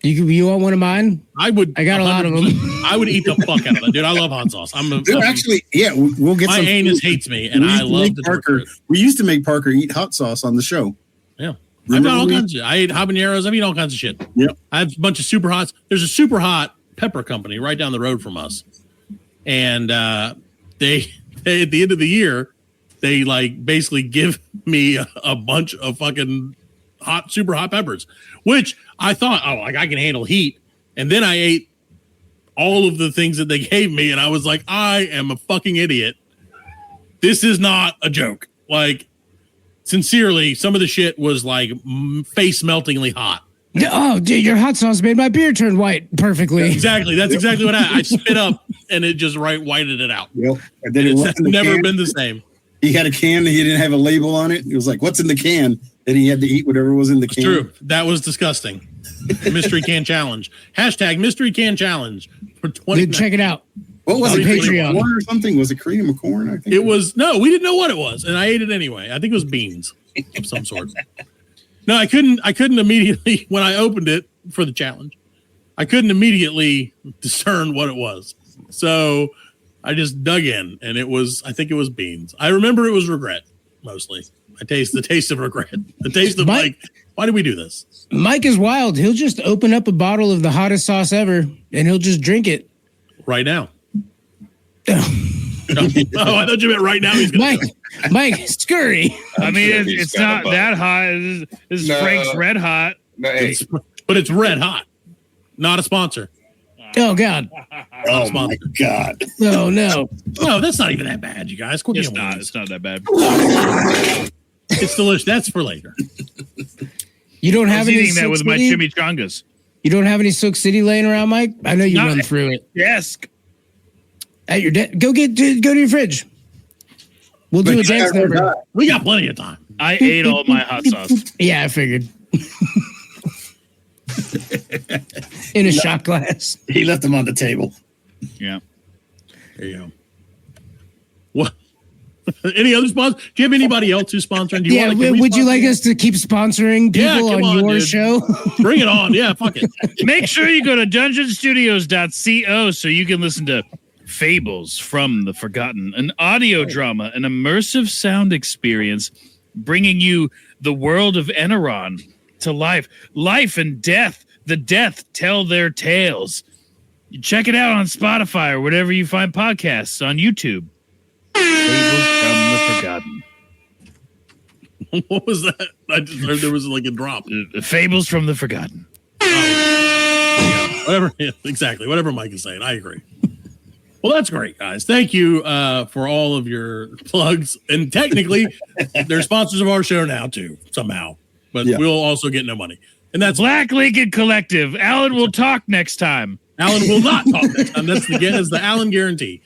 Speaker 9: You want one of mine?
Speaker 5: I would.
Speaker 9: I got a lot of them.
Speaker 5: I would eat the fuck out of it, dude. I love hot sauce.
Speaker 6: Dude, actually, yeah, we'll get
Speaker 5: my
Speaker 6: some.
Speaker 5: anus hates me, and
Speaker 6: We used
Speaker 5: I
Speaker 6: to
Speaker 5: love
Speaker 6: make
Speaker 5: the
Speaker 6: Parker. We used to make Parker eat hot sauce on the show.
Speaker 5: Yeah, I've
Speaker 6: Remember
Speaker 5: done all
Speaker 6: when we-
Speaker 5: kinds of. I ate habaneros. I've eaten all kinds of shit.
Speaker 6: Yep.
Speaker 5: I have a bunch of super hots. There's a super hot pepper company right down the road from us, and they at the end of the year, they like basically give me a bunch of fucking super hot peppers, which I thought, oh, like I can handle heat. And then I ate all of the things that they gave me, and I was like, I am a fucking idiot. This is not a joke. Like, sincerely, some of the shit was like face meltingly hot.
Speaker 9: Oh, dude, your hot sauce made my beer turn white perfectly.
Speaker 5: Exactly. That's exactly what I spit up, and it just whited it out.
Speaker 6: Yep. And then
Speaker 5: It's never been the same.
Speaker 6: He had a can. He didn't have a label on it. It was like, "What's in the can?" And he had to eat whatever was in the can.
Speaker 5: True. That was disgusting. Mystery can challenge. Hashtag mystery can challenge for 20.
Speaker 9: Dude, check it out.
Speaker 6: What was
Speaker 9: On
Speaker 6: it?
Speaker 9: Patreon.
Speaker 6: Corn or something? Was it cream of corn? I think
Speaker 5: It was no, we didn't know what it was, and I ate it anyway. I think it was beans of some sort. No, I couldn't immediately when I opened it for the challenge. I couldn't immediately discern what it was. So I just dug in, and I think it was beans. I remember it was regret mostly. The taste of regret. The taste of
Speaker 9: Mike-
Speaker 5: like, why did we do this?
Speaker 9: Mike is wild. He'll just open up a bottle of the hottest sauce ever, and he'll just drink it.
Speaker 5: Right now. Oh, I thought you meant right now. He's gonna
Speaker 9: Mike, scurry.
Speaker 7: I mean,
Speaker 8: sure he's
Speaker 7: it's
Speaker 8: got
Speaker 7: not
Speaker 8: a
Speaker 7: that hot. This is
Speaker 8: No.
Speaker 7: Frank's Red Hot.
Speaker 8: No, hey,
Speaker 5: but it's red hot. Not a sponsor.
Speaker 9: Oh God.
Speaker 6: Oh my God!
Speaker 9: Oh no.
Speaker 5: No, that's not even that bad, you guys. Quit
Speaker 7: It's
Speaker 5: being
Speaker 7: not.
Speaker 5: weird.
Speaker 7: It's not that bad.
Speaker 5: It's delicious. That's for later.
Speaker 9: You don't
Speaker 7: I
Speaker 9: have
Speaker 7: was
Speaker 9: any
Speaker 7: eating that with my
Speaker 9: Smitty?
Speaker 7: chimichangas.
Speaker 9: You don't have any Silk City laying around, Mike? I know you run through it.
Speaker 7: Desk.
Speaker 9: At your go to your fridge. We'll do a dance number.
Speaker 5: We got plenty of time.
Speaker 7: I ate all my hot sauce.
Speaker 9: Yeah, I figured. In a shot glass.
Speaker 6: He left them on the table.
Speaker 7: Yeah.
Speaker 5: There you go. What? Any other sponsors? Do you have anybody else who's sponsoring? Do you
Speaker 9: would you like us to keep sponsoring people on your show?
Speaker 5: Bring it on. Yeah, fuck it.
Speaker 7: Make sure you go to dungeonstudios.co so you can listen to Fables from the Forgotten, an audio drama, an immersive sound experience bringing you the world of Eneron to life. Life and death. The death tell their tales. You check it out on Spotify or wherever you find podcasts, on YouTube. Fables from the Forgotten.
Speaker 5: What was that? I just heard there was like a drop.
Speaker 7: Fables from the Forgotten.
Speaker 5: Yeah, whatever. Yeah, exactly. Whatever Mike is saying. I agree. Well, that's great, guys. Thank you for all of your plugs. And technically, they're sponsors of our show now, too, somehow. But we'll also get no money. And that's
Speaker 7: Black Lincoln Collective. Alan will talk next time.
Speaker 5: Alan will not talk next time. That's the Alan guarantee.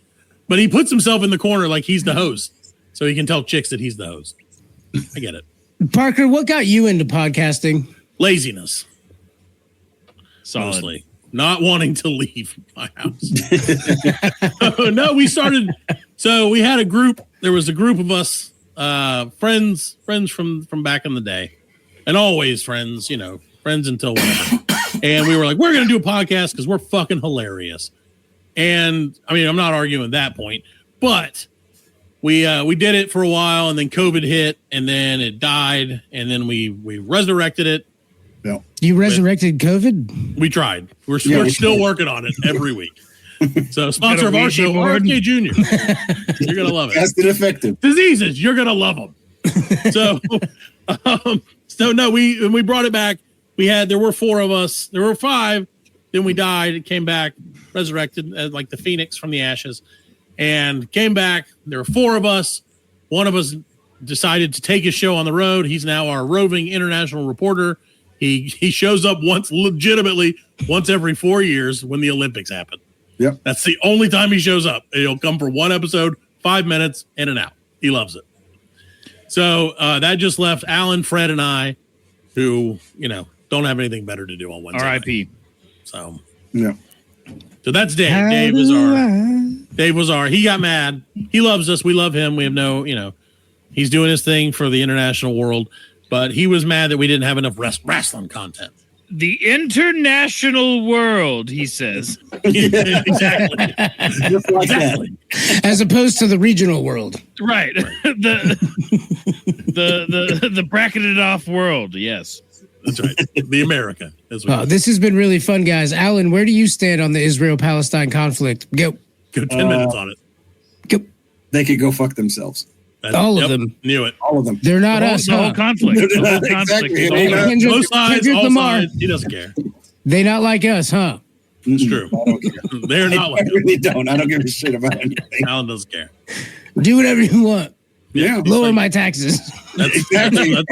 Speaker 5: But he puts himself in the corner like he's the host. So he can tell chicks that he's the host. I get it.
Speaker 9: Parker, what got you into podcasting?
Speaker 5: Laziness.
Speaker 7: Solid.
Speaker 5: Mostly. Not wanting to leave my house. No, we started. So we had a group. There was a group of us, friends from back in the day, and always friends. Friends until whatever. And we were like, we're gonna do a podcast because we're fucking hilarious. And I mean, I'm not arguing that point, but we did it for a while, and then COVID hit, and then it died, and then we resurrected it.
Speaker 6: No.
Speaker 9: You resurrected COVID?
Speaker 5: We tried. We're still working on it every week. So sponsor of our show, RFK Jr. You're going to love it.
Speaker 6: That's been effective.
Speaker 5: Diseases, you're going to love them. So no, we brought it back. There were 4 of us. There were 5. Then we died. It came back, resurrected like the phoenix from the ashes, and came back. There were 4 of us. One of us decided to take his show on the road. He's now our roving international reporter. He shows up legitimately once every 4 years when the Olympics happen.
Speaker 6: Yep.
Speaker 5: That's the only time he shows up. He'll come for 1 episode, 5 minutes, in and out. He loves it. So that just left Alan, Fred, and I, who, don't have anything better to do on Wednesday.
Speaker 7: R.I.P.
Speaker 5: So,
Speaker 6: yeah.
Speaker 5: So that's Dave. Dave was our, he got mad. He loves us. We love him. We have no, he's doing his thing for the international world. But he was mad that we didn't have enough wrestling content.
Speaker 7: The international world, he says.
Speaker 5: Exactly.
Speaker 6: Exactly.
Speaker 9: As opposed to the regional world.
Speaker 7: Right. The bracketed off world, yes.
Speaker 5: That's right. The America.
Speaker 9: This has been really fun, guys. Alan, where do you stand on the Israel-Palestine conflict? Go
Speaker 5: 10 minutes on it.
Speaker 9: Go.
Speaker 6: They could go fuck themselves.
Speaker 9: All of them.
Speaker 5: Knew it.
Speaker 6: All of them.
Speaker 9: They're not us.
Speaker 7: The whole conflict. The whole conflict.
Speaker 6: Exactly.
Speaker 5: Both sides, all sides. He doesn't care.
Speaker 9: They not like us, huh?
Speaker 5: It's true.
Speaker 6: I don't care.
Speaker 5: They're not like
Speaker 6: I really don't. I don't give a shit about anything.
Speaker 5: Alan doesn't care.
Speaker 9: Do whatever you want.
Speaker 6: Yeah.
Speaker 9: Lower my taxes.
Speaker 5: That's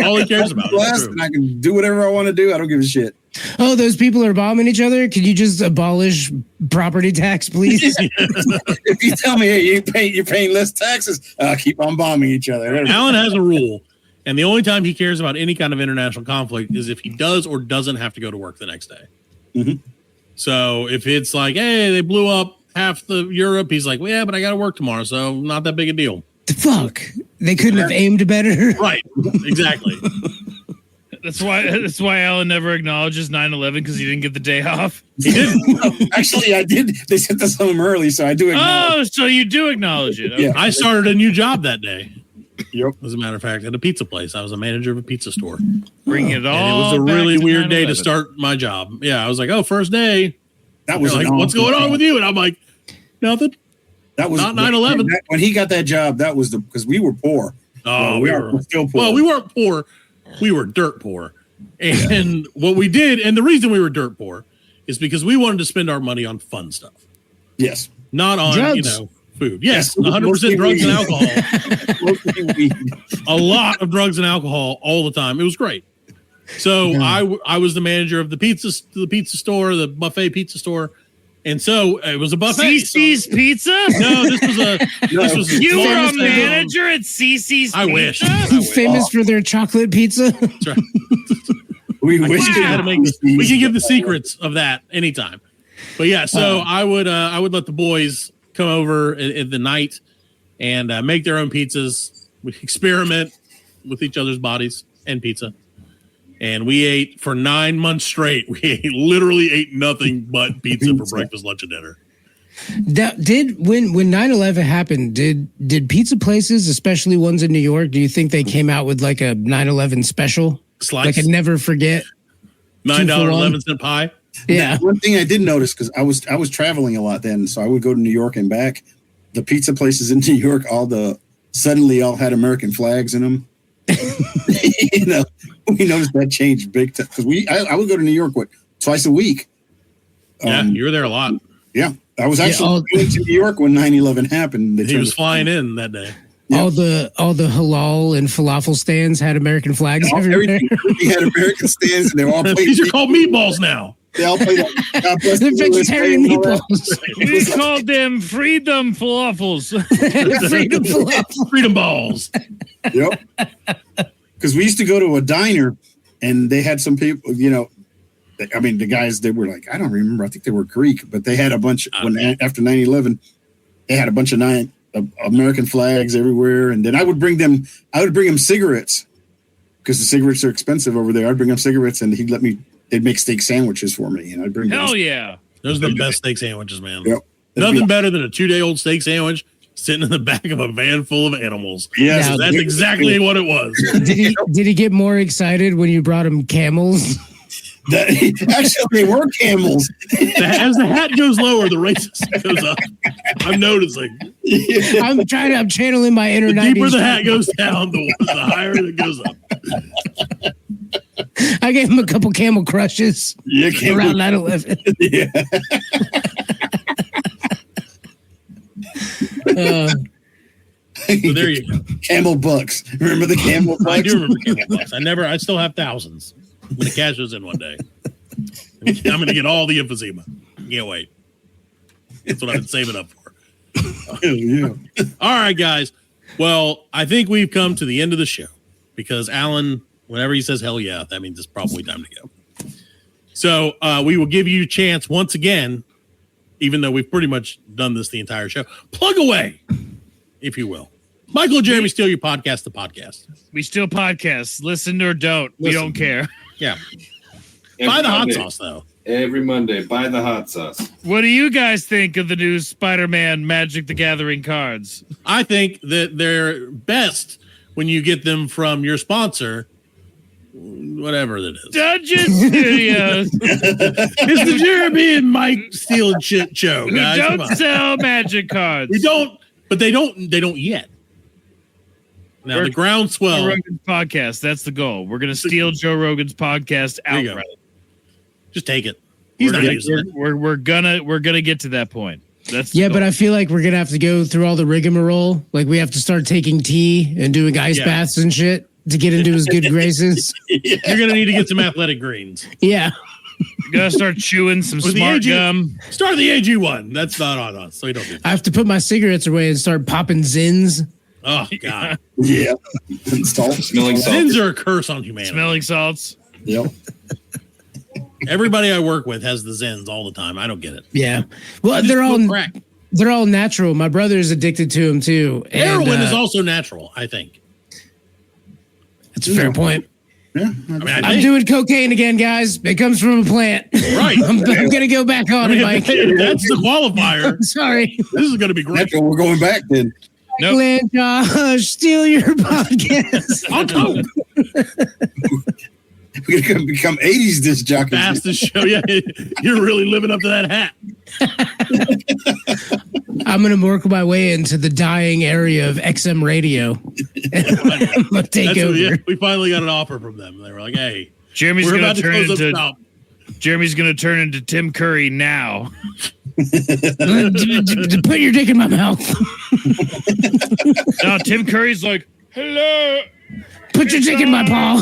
Speaker 5: all he cares about.
Speaker 6: And I can do whatever I want to do. I don't give a shit.
Speaker 9: Oh, those people are bombing each other? Could you just abolish property tax, please?
Speaker 6: If you tell me, hey, you're paying less taxes, keep on bombing each other.
Speaker 5: Alan has a rule, and the only time he cares about any kind of international conflict is if he does or doesn't have to go to work the next day.
Speaker 6: Mm-hmm.
Speaker 5: So if it's like, hey, they blew up half the Europe, he's like, well, yeah, but I got to work tomorrow, so not that big a deal.
Speaker 9: The fuck? They couldn't have aimed better?
Speaker 5: Right, exactly.
Speaker 7: That's why Alan never acknowledges 9/11 because he didn't get the day off.
Speaker 5: He didn't.
Speaker 6: Actually, I did. They sent us home early, so I do acknowledge.
Speaker 7: Oh, so you do acknowledge it. Okay.
Speaker 6: Yeah.
Speaker 5: I started a new job that day.
Speaker 6: Yep.
Speaker 5: As a matter of fact, at a pizza place. I was a manager of a pizza store.
Speaker 7: Bring it all.
Speaker 5: And it was a
Speaker 7: back
Speaker 5: really
Speaker 7: to
Speaker 5: weird
Speaker 7: 9/11.
Speaker 5: day to start my job. Yeah, I was like, oh, first day.
Speaker 6: That was
Speaker 5: like, what's going on with you? And I'm like, nothing.
Speaker 6: That was
Speaker 5: not 9/11.
Speaker 6: When he got that job, that was because we were poor.
Speaker 5: Oh,
Speaker 6: we were still poor.
Speaker 5: Well, we weren't poor. We were dirt poor. And what we did, and the reason we were dirt poor is because we wanted to spend our money on fun stuff.
Speaker 6: Yes.
Speaker 5: Not on,
Speaker 9: drugs.
Speaker 5: Food. Yes, 100% drugs and alcohol. A lot of drugs and alcohol all the time. It was great. So I was the manager of the pizza store, the buffet pizza store. And so it was a buffet.
Speaker 7: CC's Pizza?
Speaker 5: No, this was
Speaker 7: You were a manager at CC's Pizza?
Speaker 5: I wish.
Speaker 9: Famous for their chocolate pizza.
Speaker 5: That's right.
Speaker 6: We wish
Speaker 5: we can give the secrets of that anytime. But yeah, so I would let the boys come over in the night and make their own pizzas. We experiment with each other's bodies and pizza. And we ate for 9 months straight. We literally ate nothing but pizza for breakfast, lunch, and dinner.
Speaker 9: When 9/11 happened, did pizza places, especially ones in New York, do you think they came out with like a 9/11 special?
Speaker 5: Slice?
Speaker 9: Like a never forget
Speaker 5: $9.11 pie.
Speaker 9: Yeah.
Speaker 6: One thing I did notice, because I was traveling a lot then, so I would go to New York and back. The pizza places in New York, suddenly all had American flags in them. You know, we noticed that changed big time because I would go to New York twice a week.
Speaker 5: Yeah, you were there a lot.
Speaker 6: Yeah, I was actually going to New York when 9/11 happened.
Speaker 5: He was flying in that day.
Speaker 9: Yeah. All the halal and falafel stands had American flags everywhere.
Speaker 6: We had American stands, and they all played.
Speaker 5: These are called meatballs now.
Speaker 6: They all played.
Speaker 9: The vegetarian meatballs.
Speaker 7: We called them freedom falafels.
Speaker 5: Freedom balls.
Speaker 6: Yep. Because we used to go to a diner, and they had some people. You know, I mean, the guys they were like, I don't remember. I think they were Greek, but they had a bunch after 9/11. They had a bunch of American flags everywhere, and then I would bring them cigarettes because the cigarettes are expensive over there. I'd bring them cigarettes, and they'd make steak sandwiches for me, and I'd bring
Speaker 7: Hell yeah,
Speaker 5: those are the best steak sandwiches, man.
Speaker 6: Yep.
Speaker 5: Nothing better than a 2-day-old steak sandwich sitting in the back of a van full of animals.
Speaker 6: Yes,
Speaker 5: that's exactly what it was.
Speaker 9: Did he get more excited when you brought him camels?
Speaker 6: Actually, they were camels.
Speaker 5: As the hat goes lower, the racist goes up. I'm noticing.
Speaker 9: Yeah. I'm channeling my inner 90s.
Speaker 5: The deeper the hat goes down, the higher it goes up.
Speaker 9: I gave him a couple camel crushes around 9/11.
Speaker 6: Yeah.
Speaker 5: So there you go.
Speaker 6: Camel bucks. Remember the camel bucks?
Speaker 5: I do remember camel bucks. I still have thousands. I'm going to cash those in one day. I'm going to get all the emphysema. Can't wait. That's what I've been saving up for.
Speaker 6: Yeah.
Speaker 5: All right, guys. Well, I think we've come to the end of the show because Alan, whenever he says hell yeah, that means it's probably time to go. So we will give you a chance once again, even though we've pretty much done this the entire show. Plug away, if you will. Michael and Jeremy steal your podcast, the podcast.
Speaker 7: We still podcast. Listen or don't. We don't care.
Speaker 5: Yeah. Buy the hot sauce, though.
Speaker 8: Every Monday, buy the hot sauce.
Speaker 7: What do you guys think of the new Spider-Man Magic the Gathering cards?
Speaker 5: I think that they're best when you get them from your sponsor, whatever that is.
Speaker 7: Dungeon Studios.
Speaker 5: It's the Jeremy and Mike Steal and Shit show,
Speaker 7: We
Speaker 5: guys.
Speaker 7: don't sell magic cards.
Speaker 5: We don't, but they don't yet. Now, the groundswell.
Speaker 7: Joe Rogan's podcast. That's the goal. We're going to steal Joe Rogan's podcast outright.
Speaker 5: Just take it. He's not using it.
Speaker 7: We're gonna get to that point. That's
Speaker 9: but I feel like we're gonna have to go through all the rigmarole. Like we have to start taking tea and doing ice baths and shit to get into his good graces.
Speaker 5: You're gonna need to get some athletic greens.
Speaker 9: Yeah.
Speaker 7: You gotta start chewing some
Speaker 5: With
Speaker 7: smart
Speaker 5: the AG,
Speaker 7: gum.
Speaker 5: Start the AG one. That's not on us, so we don't do that.
Speaker 9: I have to put my cigarettes away and start popping Zins.
Speaker 5: Oh God.
Speaker 6: Yeah. Smelling salts.
Speaker 5: Sins are a curse on humanity.
Speaker 7: Smelling salts.
Speaker 6: Yep.
Speaker 5: Everybody I work with has the Zins all the time. I don't get it.
Speaker 9: Yeah. Well, they're all natural. My brother is addicted to them too. And,
Speaker 5: heroin is also natural, I think.
Speaker 9: That's a fair point.
Speaker 6: Yeah.
Speaker 9: I'm doing cocaine again, guys. It comes from a plant.
Speaker 5: Right.
Speaker 9: I'm going to go back on it, Mike.
Speaker 5: That's the qualifier.
Speaker 9: I'm sorry.
Speaker 5: This is going to be great.
Speaker 6: That's what we're going back then.
Speaker 7: Nope.
Speaker 9: And Josh, steal your podcast.
Speaker 5: I'll go.
Speaker 6: We're going to become 80s disc jockeys.
Speaker 5: Fastest show. Yeah, you're really living up to that hat.
Speaker 9: I'm going to work my way into the dying area of XM radio. I'm going to take over.
Speaker 5: Yeah, we finally got an offer from them. They were like, hey,
Speaker 7: Jeremy's
Speaker 5: we're
Speaker 7: going
Speaker 5: about
Speaker 7: to
Speaker 5: to
Speaker 7: turn
Speaker 5: close up
Speaker 7: into
Speaker 5: shop.
Speaker 7: Jeremy's going to turn into Tim Curry now.
Speaker 9: Put your dick in my mouth.
Speaker 7: No, Tim Curry's like, hello.
Speaker 9: Put Put your dick in my paw.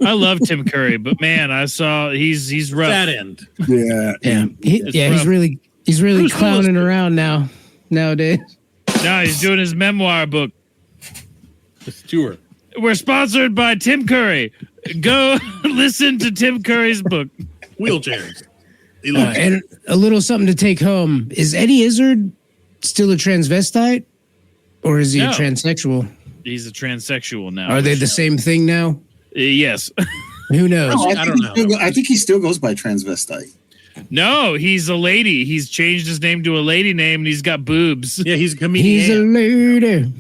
Speaker 7: I love Tim Curry, but man, I saw he's rough.
Speaker 5: That end.
Speaker 6: Yeah.
Speaker 9: He's really
Speaker 5: Bruce
Speaker 9: clowning
Speaker 5: Willis.
Speaker 9: around nowadays.
Speaker 7: Now he's doing his memoir book.
Speaker 5: It's tour.
Speaker 7: We're sponsored by Tim Curry. Go listen to Tim Curry's book.
Speaker 5: Wheelchairs.
Speaker 9: And a little something to take home. Is Eddie Izzard still a transvestite? Or is he a
Speaker 7: No.
Speaker 9: transsexual?
Speaker 7: He's a transsexual now.
Speaker 9: Are they the same thing now?
Speaker 7: Yes.
Speaker 9: Who knows?
Speaker 6: No,
Speaker 5: I don't know.
Speaker 6: I think he still goes by transvestite.
Speaker 7: No, he's a lady. He's changed his name to a lady name, and he's got boobs.
Speaker 5: Yeah, he's a comedian.
Speaker 9: He's a lady.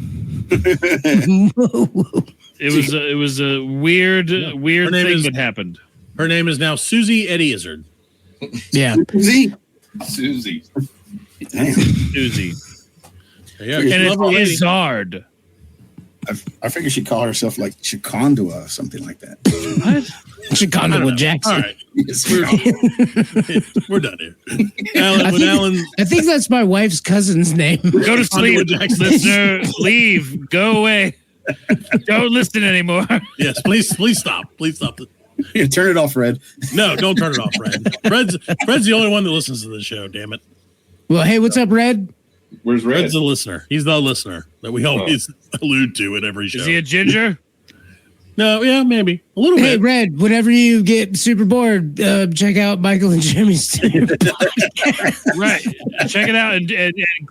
Speaker 7: It was a weird
Speaker 5: Her
Speaker 7: thing
Speaker 5: name is-
Speaker 7: that happened.
Speaker 5: Her name is now Susie Eddie Izzard.
Speaker 9: Yeah.
Speaker 6: Susie. Damn.
Speaker 7: Susie.
Speaker 5: Yeah,
Speaker 7: And
Speaker 5: she's a lovely
Speaker 7: it's
Speaker 5: lady.
Speaker 7: Izzard.
Speaker 6: I figured she'd call herself like Chicondua or something like that.
Speaker 9: Chicago with Jackson.
Speaker 5: All right,
Speaker 6: Yes,
Speaker 5: we're done here. Alan,
Speaker 9: I think that's my wife's cousin's name.
Speaker 7: Go to sleep,
Speaker 5: Conduit Jackson.
Speaker 7: listener. Leave. Go away. Don't listen anymore.
Speaker 5: yes, please stop. Please stop.
Speaker 6: Yeah, turn it off, Red.
Speaker 5: No, don't turn it off, Fred. Fred's the only one that listens to the show. Damn it.
Speaker 9: Well, hey, what's up, Red?
Speaker 8: Where's Red?
Speaker 5: Fred's the listener. He's the listener that we always allude to at every show.
Speaker 7: Is he a ginger?
Speaker 5: No, yeah, maybe a little
Speaker 9: Hey,
Speaker 5: bit.
Speaker 9: Red, whenever you get super bored, check out Michael and Jimmy's.
Speaker 7: Right. Check it out and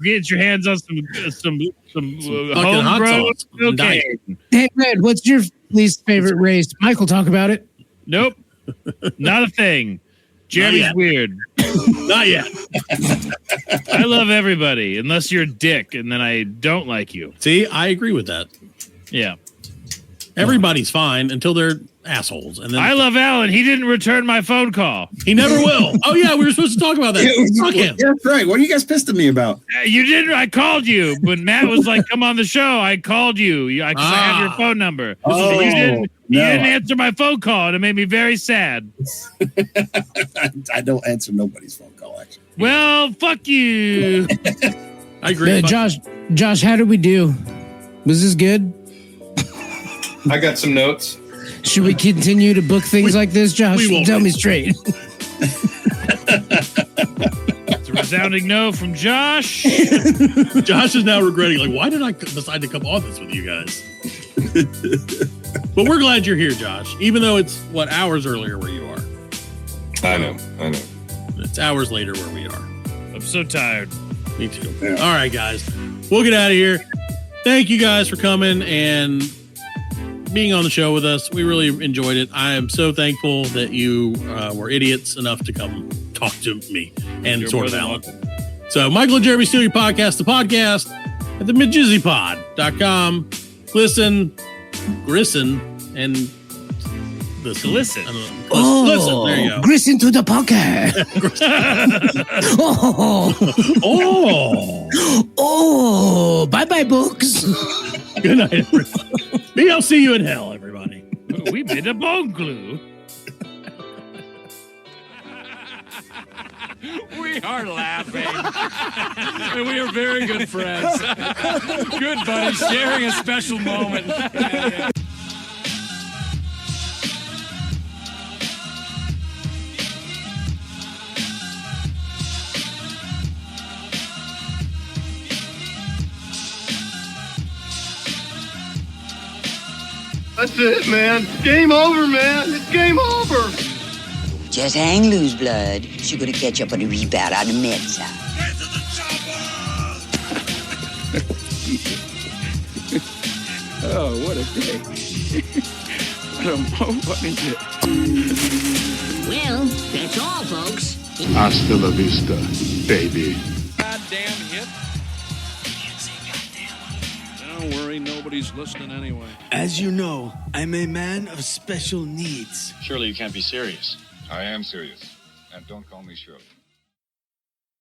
Speaker 7: get your hands on some
Speaker 5: Fucking hot
Speaker 7: homegrown
Speaker 5: sauce.
Speaker 7: cocaine.
Speaker 9: Hey, Red, what's your least favorite race? Michael, talk about it.
Speaker 7: Nope. Not a thing. Jeremy's
Speaker 5: yet.
Speaker 7: weird.
Speaker 5: Not yet.
Speaker 7: I love everybody unless you're a dick, and then I don't like you.
Speaker 5: See, I agree with that.
Speaker 7: Yeah.
Speaker 5: Everybody's fine until they're assholes, and then
Speaker 7: I love Alan. He didn't return my phone call.
Speaker 5: he never will. Oh yeah, we were supposed to talk about that. Fuck him.
Speaker 6: Yeah, that's right. What are you guys pissed at me about?
Speaker 7: You didn't. I called you. When Matt was like, come on the show, I called you. I have your phone number.
Speaker 6: Oh,
Speaker 7: you didn't
Speaker 6: no.
Speaker 7: answer my phone call, and it made me very sad.
Speaker 6: I don't answer nobody's phone call, actually.
Speaker 7: Well, fuck you.
Speaker 5: I agree. Fuck-
Speaker 9: Josh, how did we do? Was this good?
Speaker 8: I got some notes.
Speaker 9: Should we continue to book things like this, Josh?
Speaker 5: we won't.
Speaker 9: Tell me straight.
Speaker 7: It's a resounding no from Josh.
Speaker 5: Josh is now regretting, like, why did I decide to come on this with you guys? But we're glad you're here, Josh. Even though it's hours earlier where you are.
Speaker 8: I know.
Speaker 5: It's hours later where we are.
Speaker 7: I'm so tired.
Speaker 5: Me too.
Speaker 6: Yeah.
Speaker 5: All right, guys. We'll get out of here. Thank you guys for coming and being on the show with us. We really enjoyed it. I am so thankful that you were idiots enough to come talk to me and
Speaker 7: You're
Speaker 5: sort of
Speaker 7: more
Speaker 5: Alan.
Speaker 7: than
Speaker 5: So Michael and Jeremy Steal Your Podcast, the podcast at the midjizzypod.com. Listen, grisson, and listen.
Speaker 7: Listen.
Speaker 5: I don't know. Listen. There you go.
Speaker 9: Gristen to the podcast. Oh, bye-bye, books.
Speaker 5: Good night, everybody. BLC you in hell, everybody.
Speaker 7: We made a bone glue.
Speaker 10: We are laughing. And we are very good friends. Good buddy, sharing a special moment.
Speaker 4: That's it, man. Game over, man. It's game over.
Speaker 1: Just hang loose, blood. She's gonna catch up on the rebound on the men's side.
Speaker 10: Oh, what a day. What a funny day.
Speaker 1: Well, that's all, folks.
Speaker 2: Hasta la vista, baby.
Speaker 10: Goddamn hit. Don't worry, nobody's listening anyway.
Speaker 11: As you know, I'm a man of special needs.
Speaker 3: Surely you can't be serious.
Speaker 12: I am serious. And don't call me Shirley.